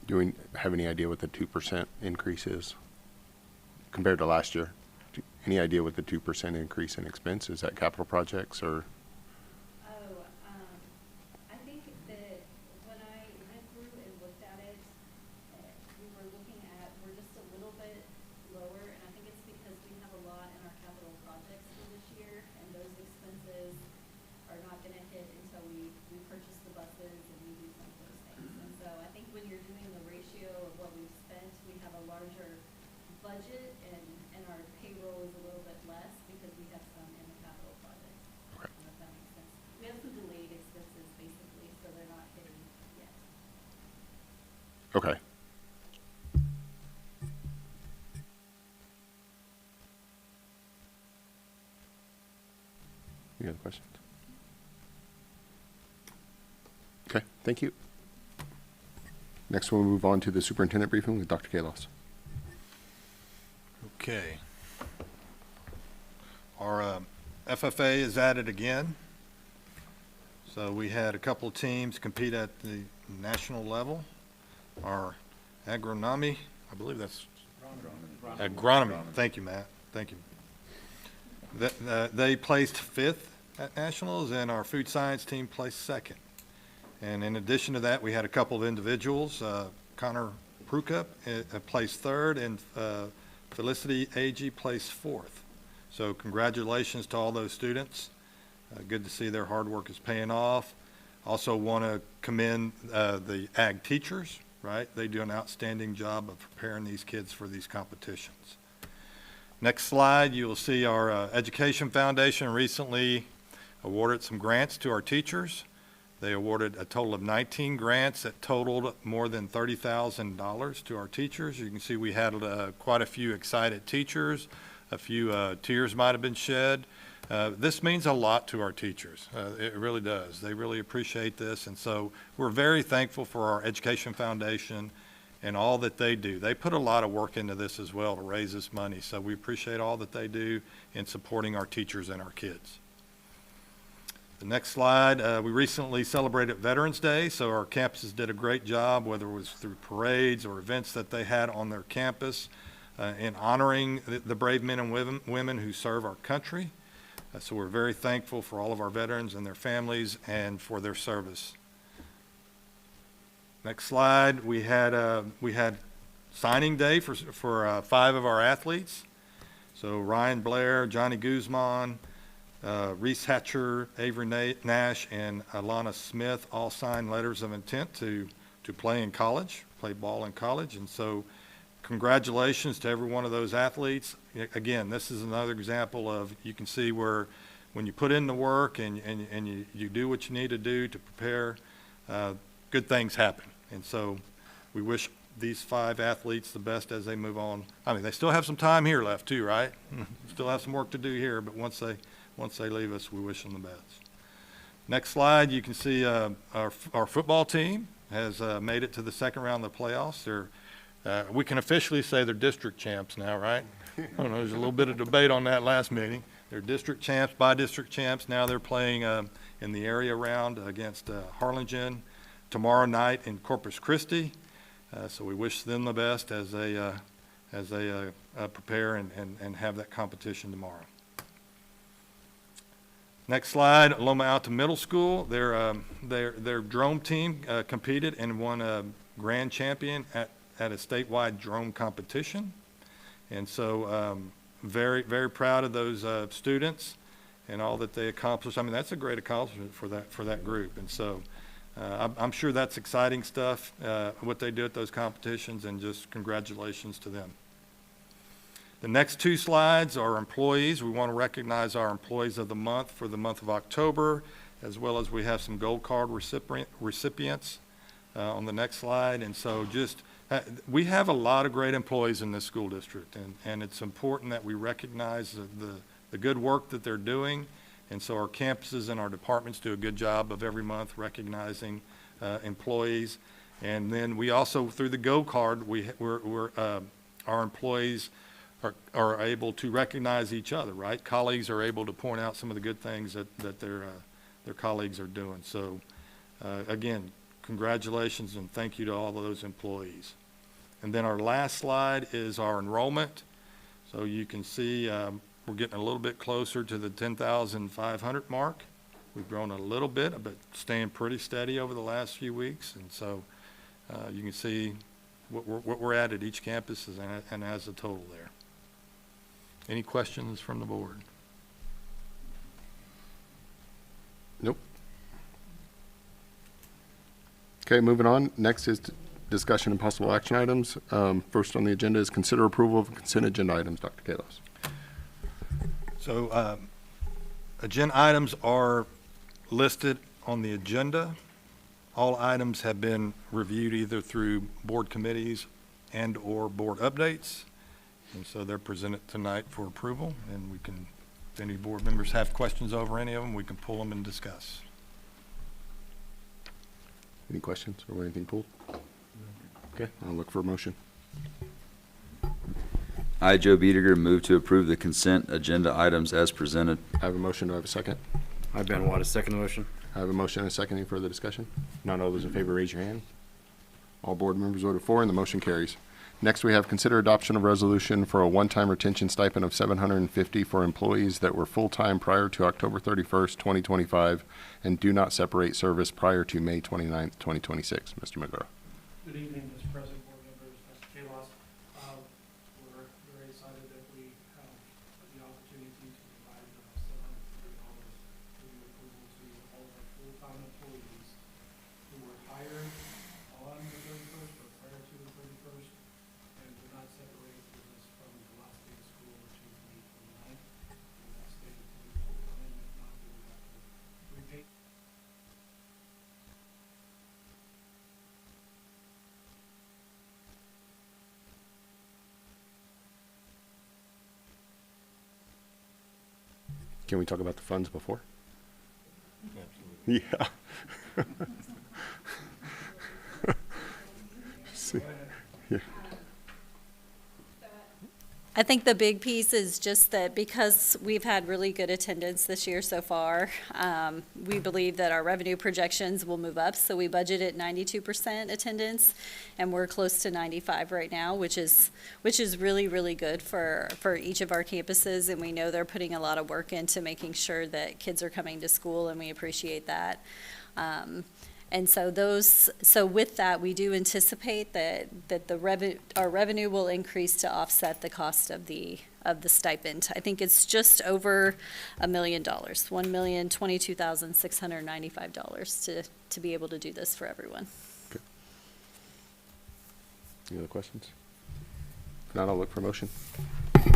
Do we have any idea what the 2% increase is compared to last year? Any idea what the 2% increase in expense is? That capital projects or? I think that when I went through and looked at it, we were looking at, we're just a little bit lower, and I think it's because we have a lot in our capital projects for this year, and those expenses are not gonna hit until we purchase the buses and we do some of those things. And so I think when you're doing the ratio of what we've spent, we have a larger budget and our payroll is a little bit less because we have some in the capital projects. I don't know if that makes sense. We have some delayed expenses basically, so they're not hitting yet. Okay. Any other questions? Okay, thank you. Next, we'll move on to the superintendent briefing with Dr. Kalos. Okay. Our FFA is at it again. So we had a couple of teams compete at the national level. Our agronomy, I believe that's agronomy. Thank you, Matt. Thank you. They placed 5th at nationals, and our food science team placed 2nd. And in addition to that, we had a couple of individuals. Connor Prukup placed 3rd, and Felicity Agee placed 4th. So congratulations to all those students. Good to see their hard work is paying off. Also want to commend the ag teachers, right? They do an outstanding job of preparing these kids for these competitions. Next slide, you will see our Education Foundation recently awarded some grants to our teachers. They awarded a total of 19 grants that totaled more than $30,000 to our teachers. You can see we had quite a few excited teachers. A few tears might have been shed. This means a lot to our teachers. It really does. They really appreciate this. And so we're very thankful for our Education Foundation and all that they do. They put a lot of work into this as well to raise this money. So we appreciate all that they do in supporting our teachers and our kids. The next slide, we recently celebrated Veterans Day, so our campuses did a great job, whether it was through parades or events that they had on their campus, in honoring the brave men and women who serve our country. So we're very thankful for all of our veterans and their families and for their service. Next slide, we had signing day for 5 of our athletes. So Ryan Blair, Johnny Guzman, Reese Hatcher, Avery Nash, and Alana Smith all signed letters of intent to play in college, play ball in college. And so congratulations to every one of those athletes. Again, this is another example of, you can see where when you put in the work and you do what you need to do to prepare, good things happen. And so we wish these 5 athletes the best as they move on. I mean, they still have some time here left too, right? Still have some work to do here, but once they leave us, we wish them the best. Next slide, you can see our football team has made it to the 2nd round of the playoffs. We can officially say they're district champs now, right? I don't know, there's a little bit of debate on that last meeting. They're district champs, by-district champs. Now they're playing in the area round against Harlingen tomorrow night in Corpus Christi. So we wish them the best as they prepare and have that competition tomorrow. Next slide, Loma Alta Middle School. Their drone team competed and won a grand champion at a statewide drone competition. And so very, very proud of those students and all that they accomplished. I mean, that's a great accomplishment for that group. And so I'm sure that's exciting stuff, what they do at those competitions, and just congratulations to them. The next 2 slides are employees. We want to recognize our employees of the month for the month of October, as well as we have some gold card recipients on the next slide. And so we have a lot of great employees in this school district, and it's important that we recognize the good work that they're doing. And so our campuses and our departments do a good job of every month recognizing employees. And then we also, through the gold card, our employees are able to recognize each other, right? Colleagues are able to point out some of the good things that their colleagues are doing. So again, congratulations and thank you to all of those employees. And then our last slide is our enrollment. So you can see we're getting a little bit closer to the 10,500 mark. We've grown a little bit, but staying pretty steady over the last few weeks. And so you can see what we're at each campus and as a total there. Any questions from the board? Nope. Okay, moving on. Next is discussion and possible action items. First on the agenda is consider approval of consent agenda items. Dr. Kalos. So agenda items are listed on the agenda. All items have been reviewed either through board committees and or board updates. And so they're presented tonight for approval, and we can, if any board members have questions over any of them, we can pull them and discuss. Any questions or anything pulled? Okay, I'll look for a motion. I, Joe Biediger, move to approve the consent agenda items as presented. I have a motion. Do I have a second? I, Ben Wallace, second the motion. I have a motion and a second. Any further discussion? Not all those in favor, raise your hand. All board members voted for, and the motion carries. Next, we have consider adoption of resolution for a one-time retention stipend of $750 for employees that were full-time prior to October 31st, 2025, and do not separate service prior to May 29th, 2026. Mr. McGraw. Good evening, Mr. President, board members, Mr. Kalos. We're very excited that we have the opportunity to provide $750 to the approval to all of our full-time employees who were hired on the 31st or prior to the 31st and do not separate with us from the last day of school, which is May 29th. And that's stated to be full-time, if not, we would have to repay. Can we talk about the funds before? Yeah. Yeah. I think the big piece is just that because we've had really good attendance this year so far, we believe that our revenue projections will move up. So we budgeted 92% attendance, and we're close to 95 right now, which is really, really good for each of our campuses. And we know they're putting a lot of work into making sure that kids are coming to school, and we appreciate that. And so with that, we do anticipate that our revenue will increase to offset the cost of the stipend. I think it's just over $1 million, $1,022,695 to be able to do this for everyone. Okay. Any other questions? If not, I'll look for a motion.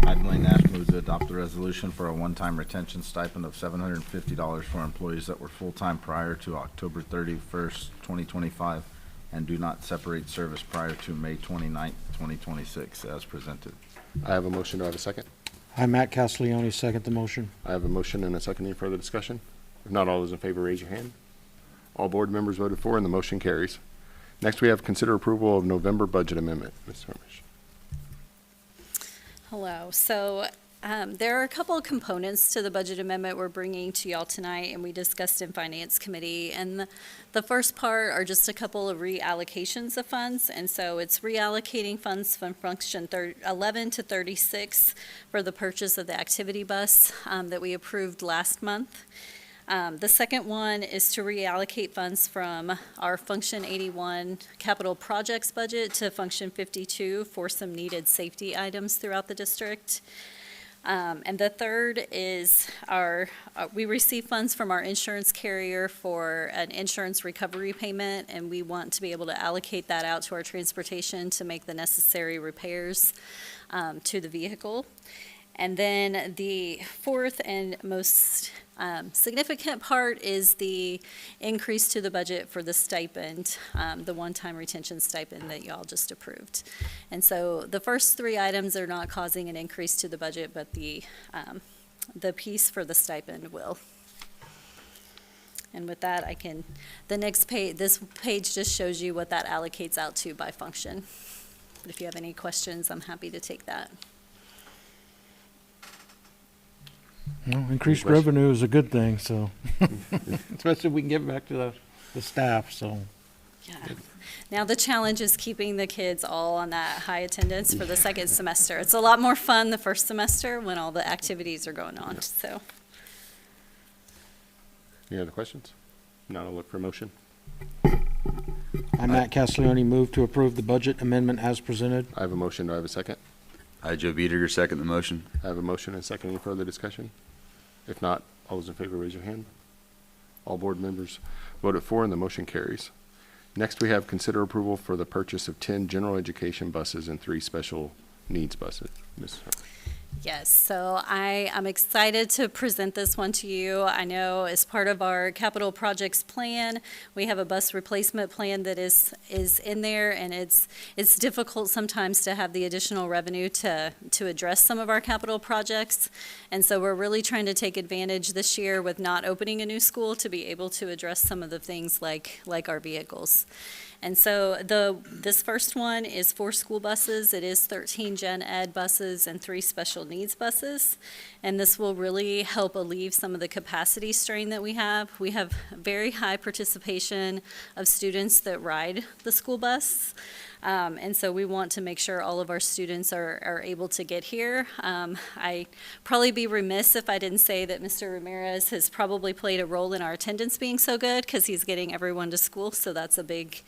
I, Blaine Nash, move to adopt the resolution for a one-time retention stipend of $750 for employees that were full-time prior to October 31st, 2025, and do not separate service prior to May 29th, 2026, as presented. I have a motion. Do I have a second? I, Matt Castiglione, second the motion. I have a motion and a second. Any further discussion? If not, all those in favor, raise your hand. All board members voted for, and the motion carries. Next, we have consider approval of November budget amendment. Ms. Harmish. Hello. So there are a couple of components to the budget amendment we're bringing to y'all tonight, and we discussed in Finance Committee. And the first part are just a couple of reallocations of funds. And so it's reallocating funds from function 11 to 36 for the purchase of the activity bus that we approved last month. The second one is to reallocate funds from our Function 81 capital projects budget to Function 52 for some needed safety items throughout the district. And the third is we receive funds from our insurance carrier for an insurance recovery payment, and we want to be able to allocate that out to our transportation to make the necessary repairs to the vehicle. And then the fourth and most significant part is the increase to the budget for the stipend, the one-time retention stipend that y'all just approved. And so the first three items are not causing an increase to the budget, but the piece for the stipend will. And with that, the next page, this page just shows you what that allocates out to by function. But if you have any questions, I'm happy to take that. Well, increased revenue is a good thing, so, especially if we can give it back to the staff, so. Yeah. Now the challenge is keeping the kids all on that high attendance for the second semester. It's a lot more fun the first semester when all the activities are going on, so. Any other questions? Now I'll look for a motion. I, Matt Castiglione, move to approve the budget amendment as presented. I have a motion. Do I have a second? I, Joe Biederger, second the motion. I have a motion and a second. Any further discussion? If not, all those in favor raise your hand. All board members voted for and the motion carries. Next, we have consider approval for the purchase of 10 general education buses and 3 special needs buses. Ms. Yes, so I am excited to present this one to you. I know as part of our capital projects plan, we have a bus replacement plan that is in there, and it's difficult sometimes to have the additional revenue to address some of our capital projects. And so we're really trying to take advantage this year with not opening a new school to be able to address some of the things like our vehicles. And so this first one is 4 school buses. It is 13 gen ed buses and 3 special needs buses. And this will really help alleviate some of the capacity strain that we have. We have very high participation of students that ride the school bus. And so we want to make sure all of our students are able to get here. I'd probably be remiss if I didn't say that Mr. Ramirez has probably played a role in our attendance being so good because he's getting everyone to school, so that's a big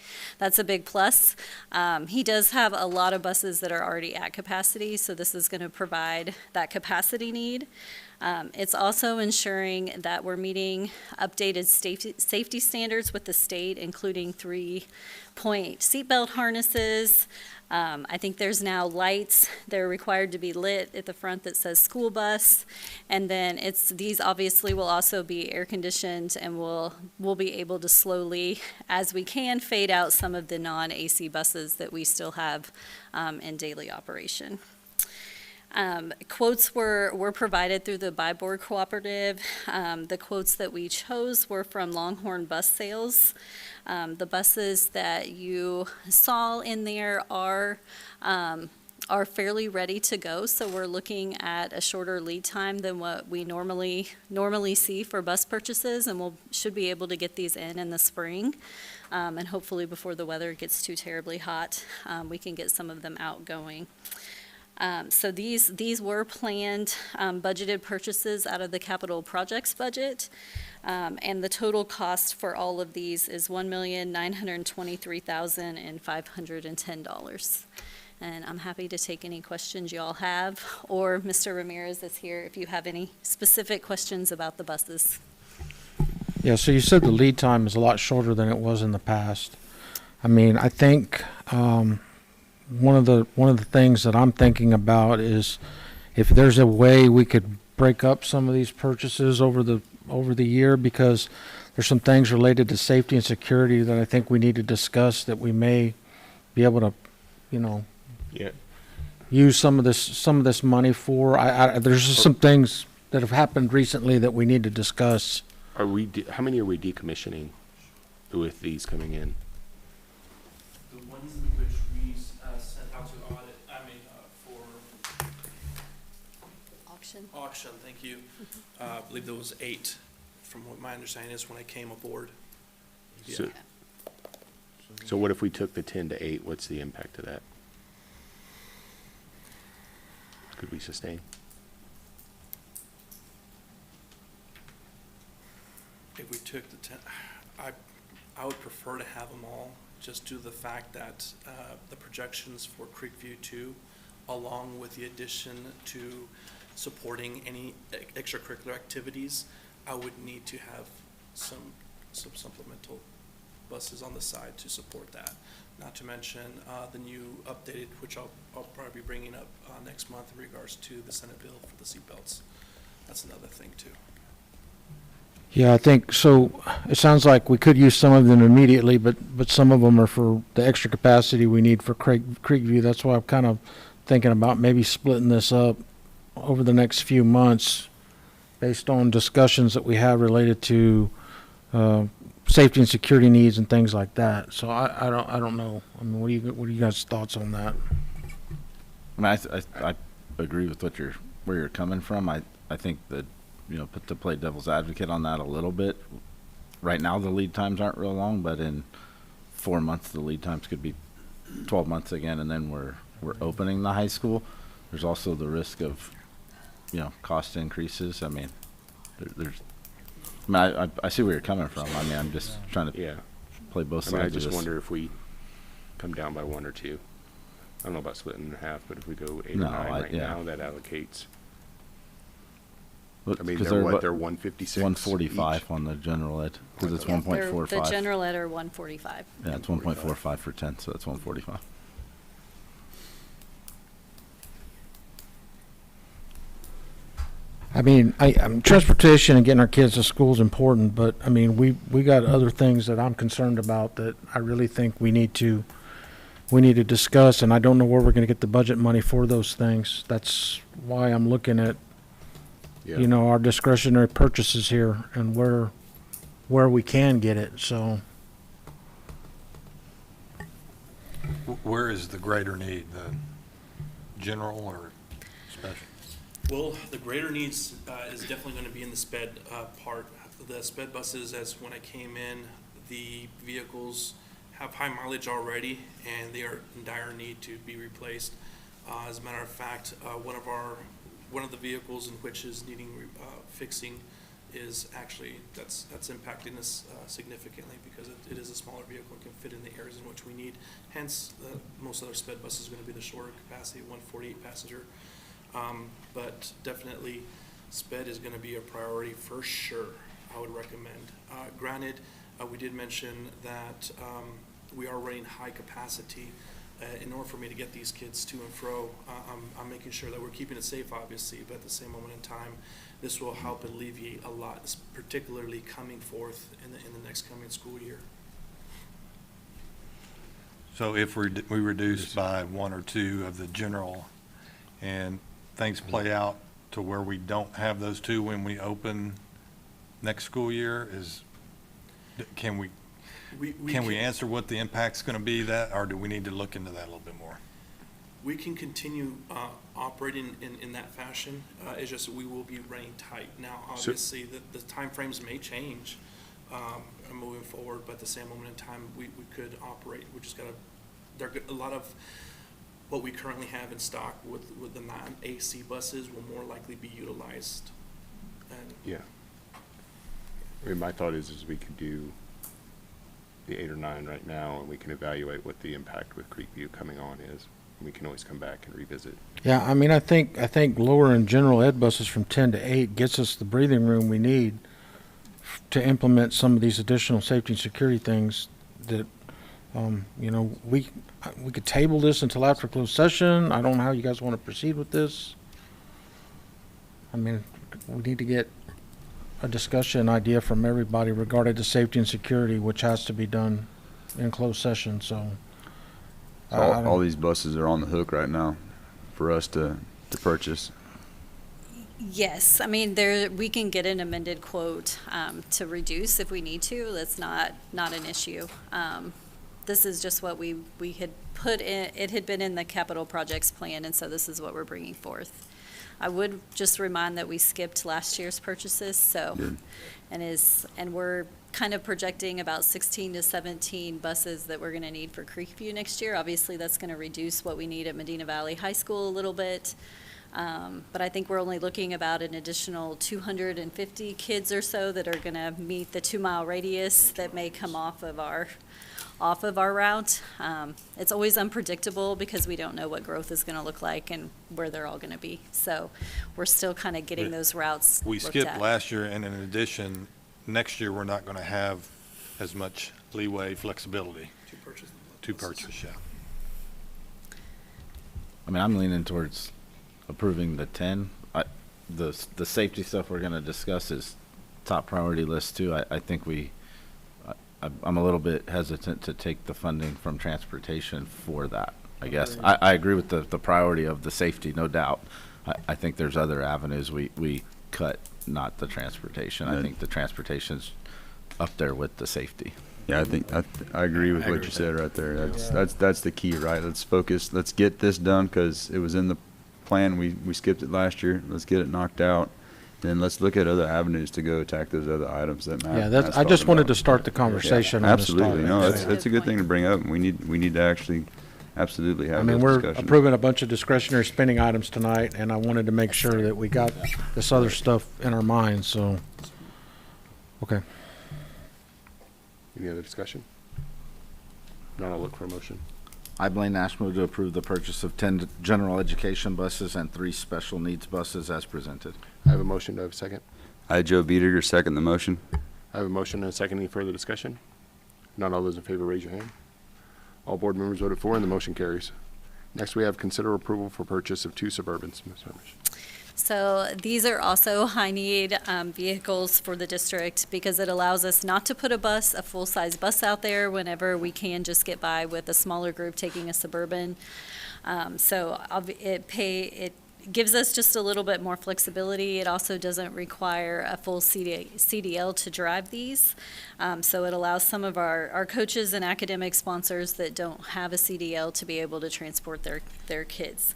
plus. He does have a lot of buses that are already at capacity, so this is going to provide that capacity need. It's also ensuring that we're meeting updated safety standards with the state, including 3-point seatbelt harnesses. I think there's now lights that are required to be lit at the front that says school bus. And then these obviously will also be air conditioned, and we'll be able to slowly, as we can, fade out some of the non-AC buses that we still have in daily operation. Quotes were provided through the Buy Board Cooperative. The quotes that we chose were from Longhorn Bus Sales. The buses that you saw in there are fairly ready to go, so we're looking at a shorter lead time than what we normally see for bus purchases, and should be able to get these in the spring. And hopefully before the weather gets too terribly hot, we can get some of them out going. So these were planned budgeted purchases out of the capital projects budget, and the total cost for all of these is $1,923,510. And I'm happy to take any questions you all have, or Mr. Ramirez is here if you have any specific questions about the buses. Yeah, so you said the lead time is a lot shorter than it was in the past. I mean, I think one of the things that I'm thinking about is if there's a way we could break up some of these purchases over the year, because there's some things related to safety and security that I think we need to discuss that we may be able to, use some of this money for. There's just some things that have happened recently that we need to discuss. How many are we decommissioning with these coming in? The ones in which we sent out to audit, for auction, thank you. I believe there was 8, from what my understanding is when I came aboard. So what if we took the 10 to 8? What's the impact of that? Could we sustain? If we took the 10, I would prefer to have them all, just due to the fact that the projections for Creekview 2, along with the addition to supporting any extracurricular activities, I would need to have some supplemental buses on the side to support that. Not to mention the new updated, which I'll probably be bringing up next month in regards to the Senate bill for the seatbelts. That's another thing too. Yeah, I think so. It sounds like we could use some of them immediately, but some of them are for the extra capacity we need for Creekview. That's why I'm kind of thinking about maybe splitting this up over the next few months based on discussions that we have related to safety and security needs and things like that. So I don't know. I mean, what are you guys' thoughts on that? I mean, I agree with where you're coming from. I think that, to play devil's advocate on that a little bit, right now the lead times aren't real long, but in 4 months, the lead times could be 12 months again, and then we're opening the high school. There's also the risk of, cost increases. I mean, I see where you're coming from. I mean, I'm just trying to play both sides I of this. just wonder if we come down by 1 or 2. I don't know about splitting in half, but if we go 8 or 9 now, that allocates. I mean, they're 156 145 each. on the general ed, because it's Yeah, 1.45. The general ed are 145. Yeah, it's 1.45 for 10, so that's 145. I mean, transportation and getting our kids to school is important, but I mean, we got other things that I'm concerned about that I really think we need to discuss, and I don't know where we're going to get the budget money for those things. That's why I'm looking at, our discretionary purchases here and where we can get it. So, Where is the greater need, the general or special? Well, the greater needs is definitely going to be in the sped part. The sped buses, as when I came in, the vehicles have high mileage already, and they are in dire need to be replaced. As a matter of fact, one of the vehicles in which is needing fixing is actually that's impacting us significantly, because it is a smaller vehicle and can fit in the areas in which we need. Hence, most other sped buses are going to be the shorter capacity, 148 passenger. But definitely, sped is going to be a priority for sure. I would recommend. Granted, we did mention that we are running high capacity. In order for me to get these kids to and fro, I'm making sure that we're keeping it safe, obviously, but at the same moment in time, this will help alleviate a lot, particularly coming forth in the next coming school year. So if we reduce by 1 or 2 of the general, and things play out to where we don't have those 2 when we open next school year, can we answer what the impact's going to be, or do we need to look into that a little bit more? We can continue operating in that fashion. It's just that we will be running tight. Now, obviously, the timeframes may change moving forward, but at the same moment in time, we could operate. We just got to, a lot of what we currently have in stock with the non-AC buses will more likely be utilized. And Yeah. I mean, my thought is we could do the 8 or 9 right now, and we can evaluate what the impact with Creekview coming on is. And we can always come back and revisit. yeah, I mean, I think lowering general ed buses from 10 to 8 gets us the breathing room we need to implement some of these additional safety and security things that, we could table this until after closed session. I don't know how you guys want to proceed with this. I mean, we need to get a discussion idea from everybody regarding the safety and security, which has to be done in closed session, so. All these buses are on the hook right now for us to purchase. Yes, I mean, we can get an amended quote to reduce if we need to. That's not an issue. This is just what we had put in. It had been in the capital projects plan, and so this is what we're bringing forth. I would just remind that we skipped last year's purchases, so, and we're kind of projecting about 16 to 17 buses that we're going to need for Creekview next year. Obviously, that's going to reduce what we need at Medina Valley High School a little bit. But I think we're only looking about an additional 250 kids or so that are going to meet the 2-mile radius that may come off of our route. It's always unpredictable because we don't know what growth is going to look like and where they're all going to be. So we're still kind of getting those routes We looked skipped at. last year, and in addition, next year, we're not going to have as much leeway, flexibility to purchase, yeah. I mean, I'm leaning towards approving the 10. The safety stuff we're going to discuss is top priority list too. I think I'm a little bit hesitant to take the funding from transportation for that, I guess. I agree with the priority of the safety, no doubt. I think there's other avenues we cut, not the transportation. I think the transportation's up there with the safety. Yeah, I think I agree with what you said right there. That's the key, right? Let's focus. Let's get this done because it was in the plan. We skipped it last year. Let's get it knocked out, then let's look at other avenues to go attack those other items that Matt. Yeah, that's, Matt's I just talking wanted about. to start the conversation Yeah, on this absolutely. topic. No, Yeah. it's a good thing to bring up. We need to actually absolutely I have mean, those we're discussions. approving a bunch of discretionary spending items tonight, and I wanted to make sure that we got this other stuff in our minds, so, okay. Any other discussion? Not, I'll look for a motion. I, Blaine Nash, move to approve the purchase of 10 general education buses and 3 special needs buses as presented. I have a motion. Do I have a second? I, Joe Biediger, second the motion. I have a motion and a second. Any further discussion? Not all those in favor, raise your hand. All board members voted for, and the motion carries. Next, we have consider approval for purchase of 2 Suburbans. Ms. Summers. So these are also high-need vehicles for the district because it allows us not to put a full-size bus out there whenever we can just get by with a smaller group taking a Suburban. It gives us just a little bit more flexibility. It also doesn't require a full CDL to drive these. So it allows some of our coaches and academic sponsors that don't have a CDL to be able to transport their kids.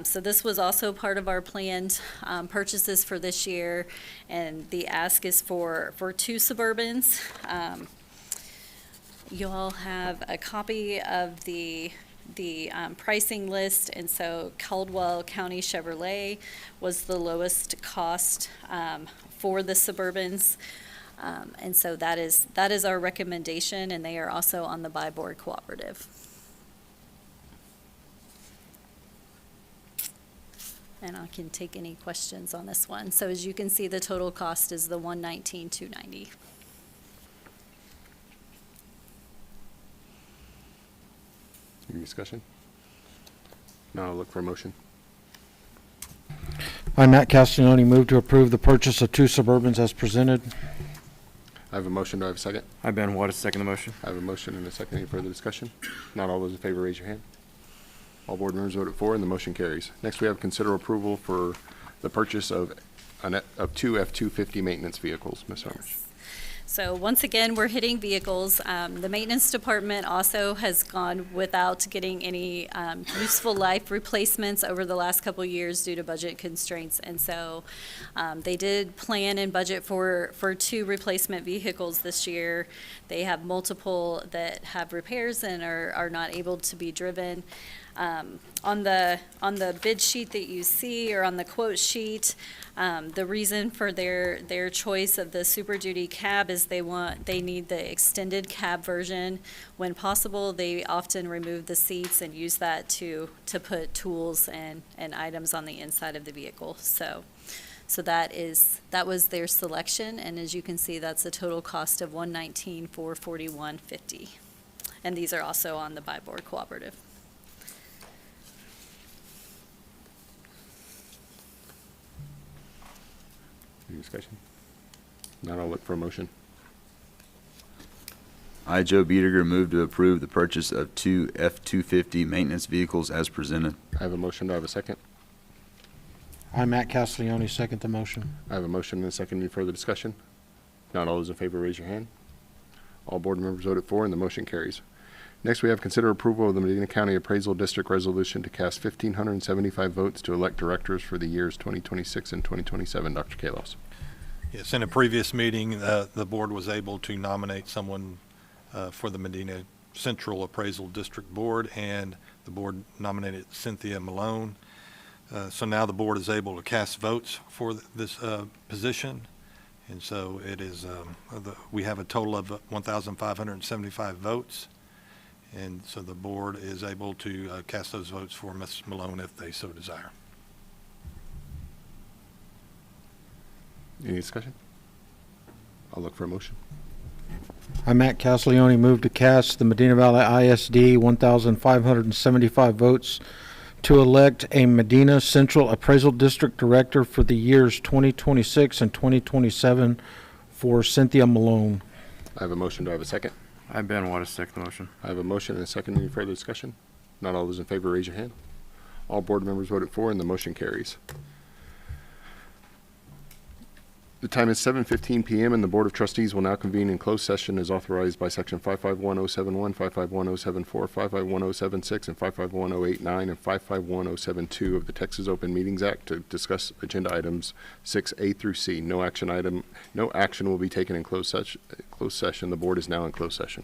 So this was also part of our planned purchases for this year, and the ask is for 2 Suburbans. You all have a copy of the pricing list, and so Caldwell County Chevrolet was the lowest cost for the Suburbans. And so that is our recommendation, and they are also on the buy board cooperative. And I can take any questions on this one. So as you can see, the total cost is the $119,290. Any discussion? Now I'll look for a motion. I, Matt Castelloni, move to approve the purchase of 2 Suburbans as presented. I have a motion. Do I have a second? I, Ben Wattis, second the motion. I have a motion and a second. Any further discussion? Not all those in favor, raise your hand. All board members voted for, and the motion carries. Next, we have consider approval for the purchase of 2 F-250 maintenance vehicles. Ms. Summers. So once again, we're hitting vehicles. The maintenance department also has gone without getting any useful life replacements over the last couple of years due to budget constraints. And so they did plan and budget for 2 replacement vehicles this year. They have multiple that have repairs and are not able to be driven. On the bid sheet that you see, or on the quote sheet, the reason for their choice of the Super Duty cab is they need the extended cab version. When possible, they often remove the seats and use that to put tools and items on the inside of the vehicle. So that was their selection, and as you can see, that's a total cost of $119,441.50. And these are also on the buy board cooperative. Any discussion? Not I'll look for a motion. I, Joe Biediger, move to approve the purchase of 2 F-250 maintenance vehicles as presented. I have a motion. Do I have a second? I, Matt Castelloni, second the motion. I have a motion and a second. Any further discussion? Not all those in favor, raise your hand. All board members voted for, and the motion carries. Next, we have consider approval of the Medina County Appraisal District Resolution to cast 1,575 votes to elect directors for the years 2026 and 2027. Dr. Kalos. Yes, in a previous meeting, the board was able to nominate someone for the Medina Central Appraisal District Board, and the board nominated Cynthia Malone. So now the board is able to cast votes for this position. And so it is, we have a total of 1,575 votes. And so the board is able to cast those votes for Ms. Malone if they so desire. Any discussion? I'll look for a motion. I, Matt Castelloni, move to cast the Medina Valley ISD 1,575 votes to elect a Medina Central Appraisal District Director for the years 2026 and 2027 for Cynthia Malone. I have a motion. Do I have a second? I, Ben Wattis, second the motion. I have a motion and a second. Any further discussion? Not all those in favor, raise your hand. All board members voted for, and the motion carries. The time is 7:15 PM, and the Board of Trustees will now convene in closed session as authorized by Section 551071, 551074, 551076, and 551089, and 551072 of the Texas Open Meetings Act to discuss agenda items 6A through C. No action will be taken in closed session. The board is now in closed session.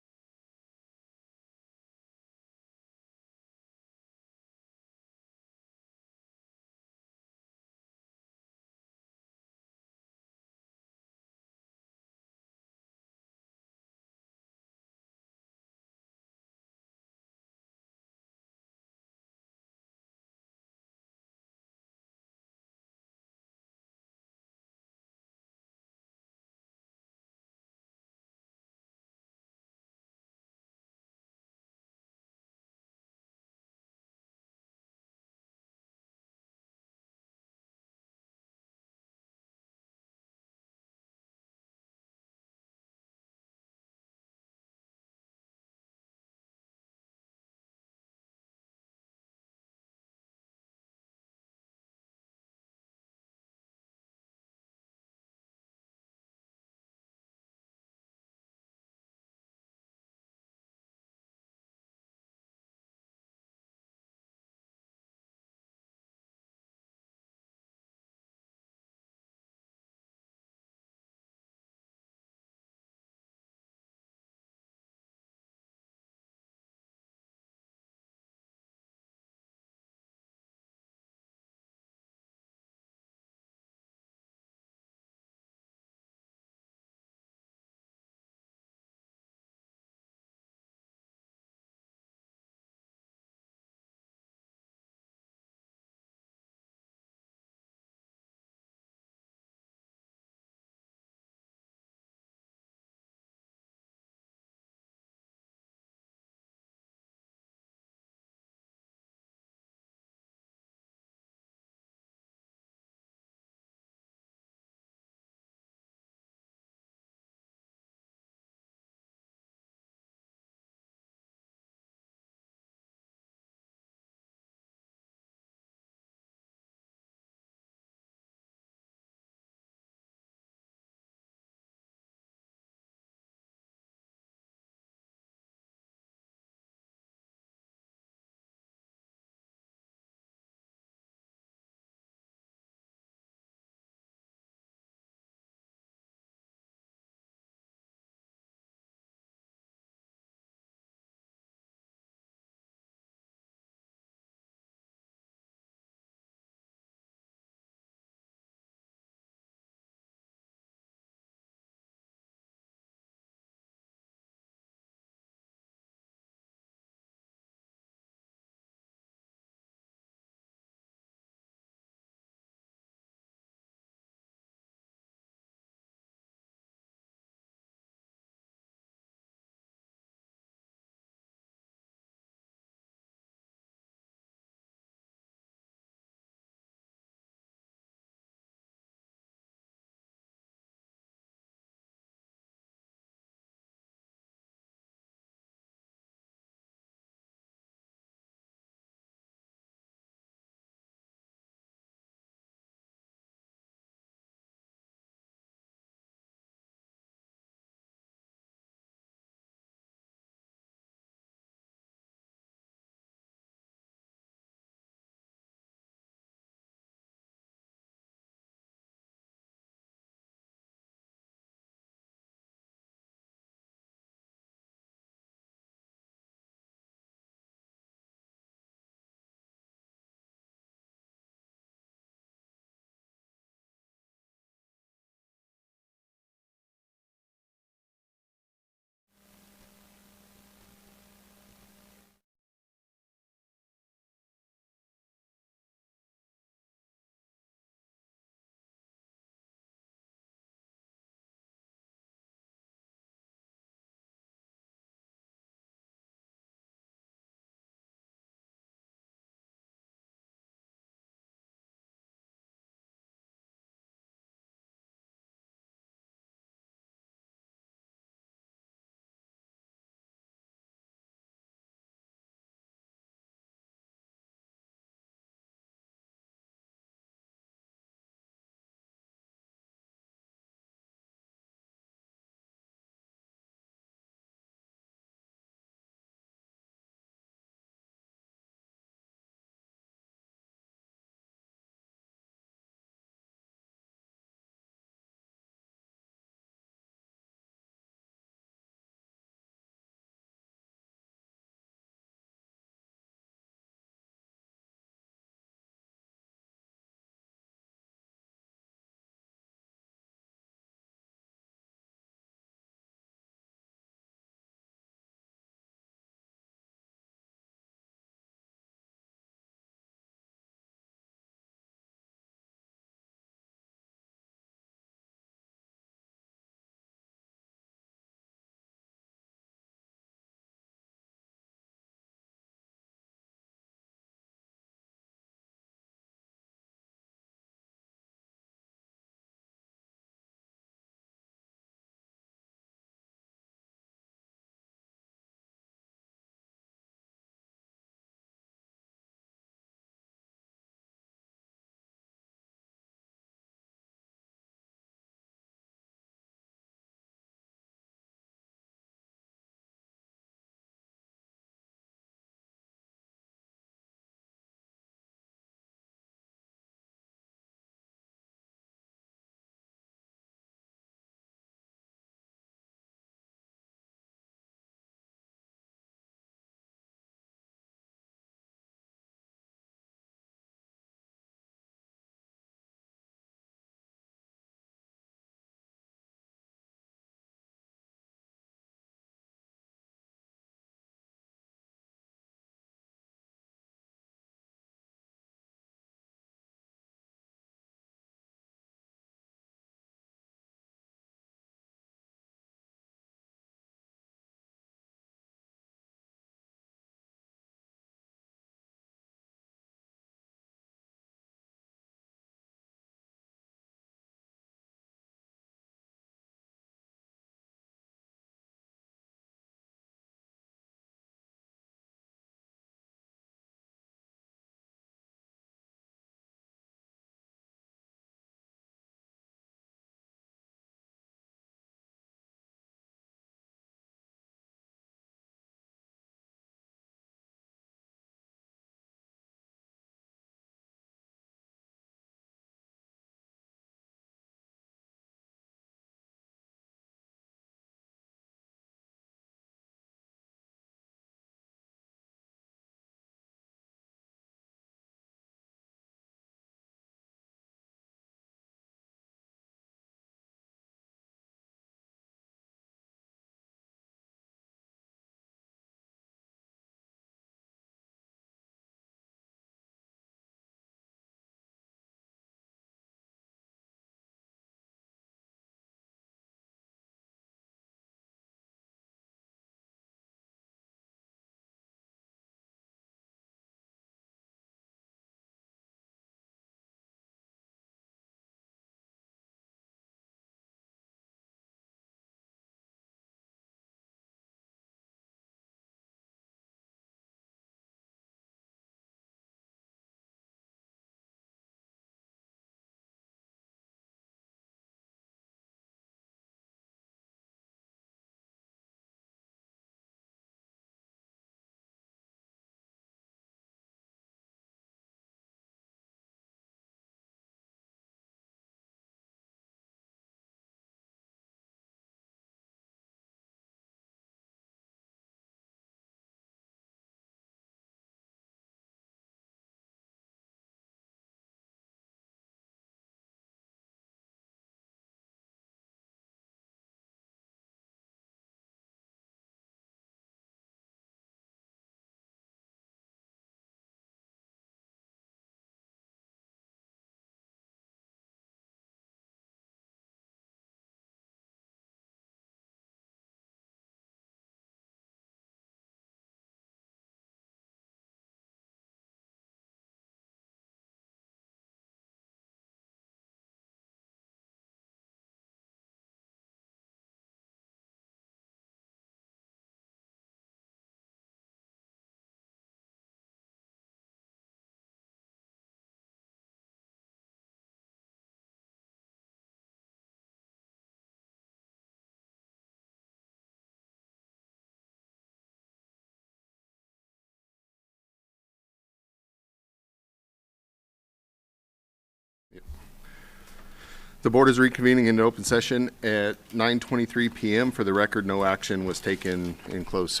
The board is reconvening in open session at 9:23 PM. For the record, no action was taken in closed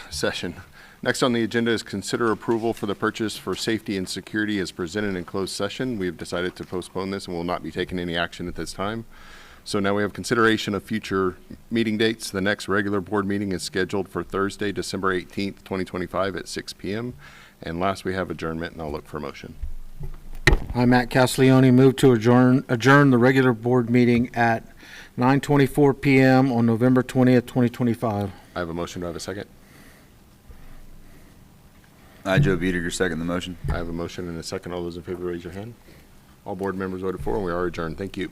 session. Next on the agenda is consider approval for the purchase for safety and security as presented in closed session. We have decided to postpone this and will not be taking any action at this time. So now we have consideration of future meeting dates. The next regular board meeting is scheduled for Thursday, December 18th, 2025 at 6 PM. And last, we have adjournment, and I'll look for a motion. I, Matt Castiglione, move to adjourn the regular board meeting at 9:24 PM on November 20th, 2025. I have a motion. Do I have a second? I, Joe Biederger, second the motion. I have a motion and a second. All those in favor, raise your hand. All board members voted for, and we are adjourned. Thank you.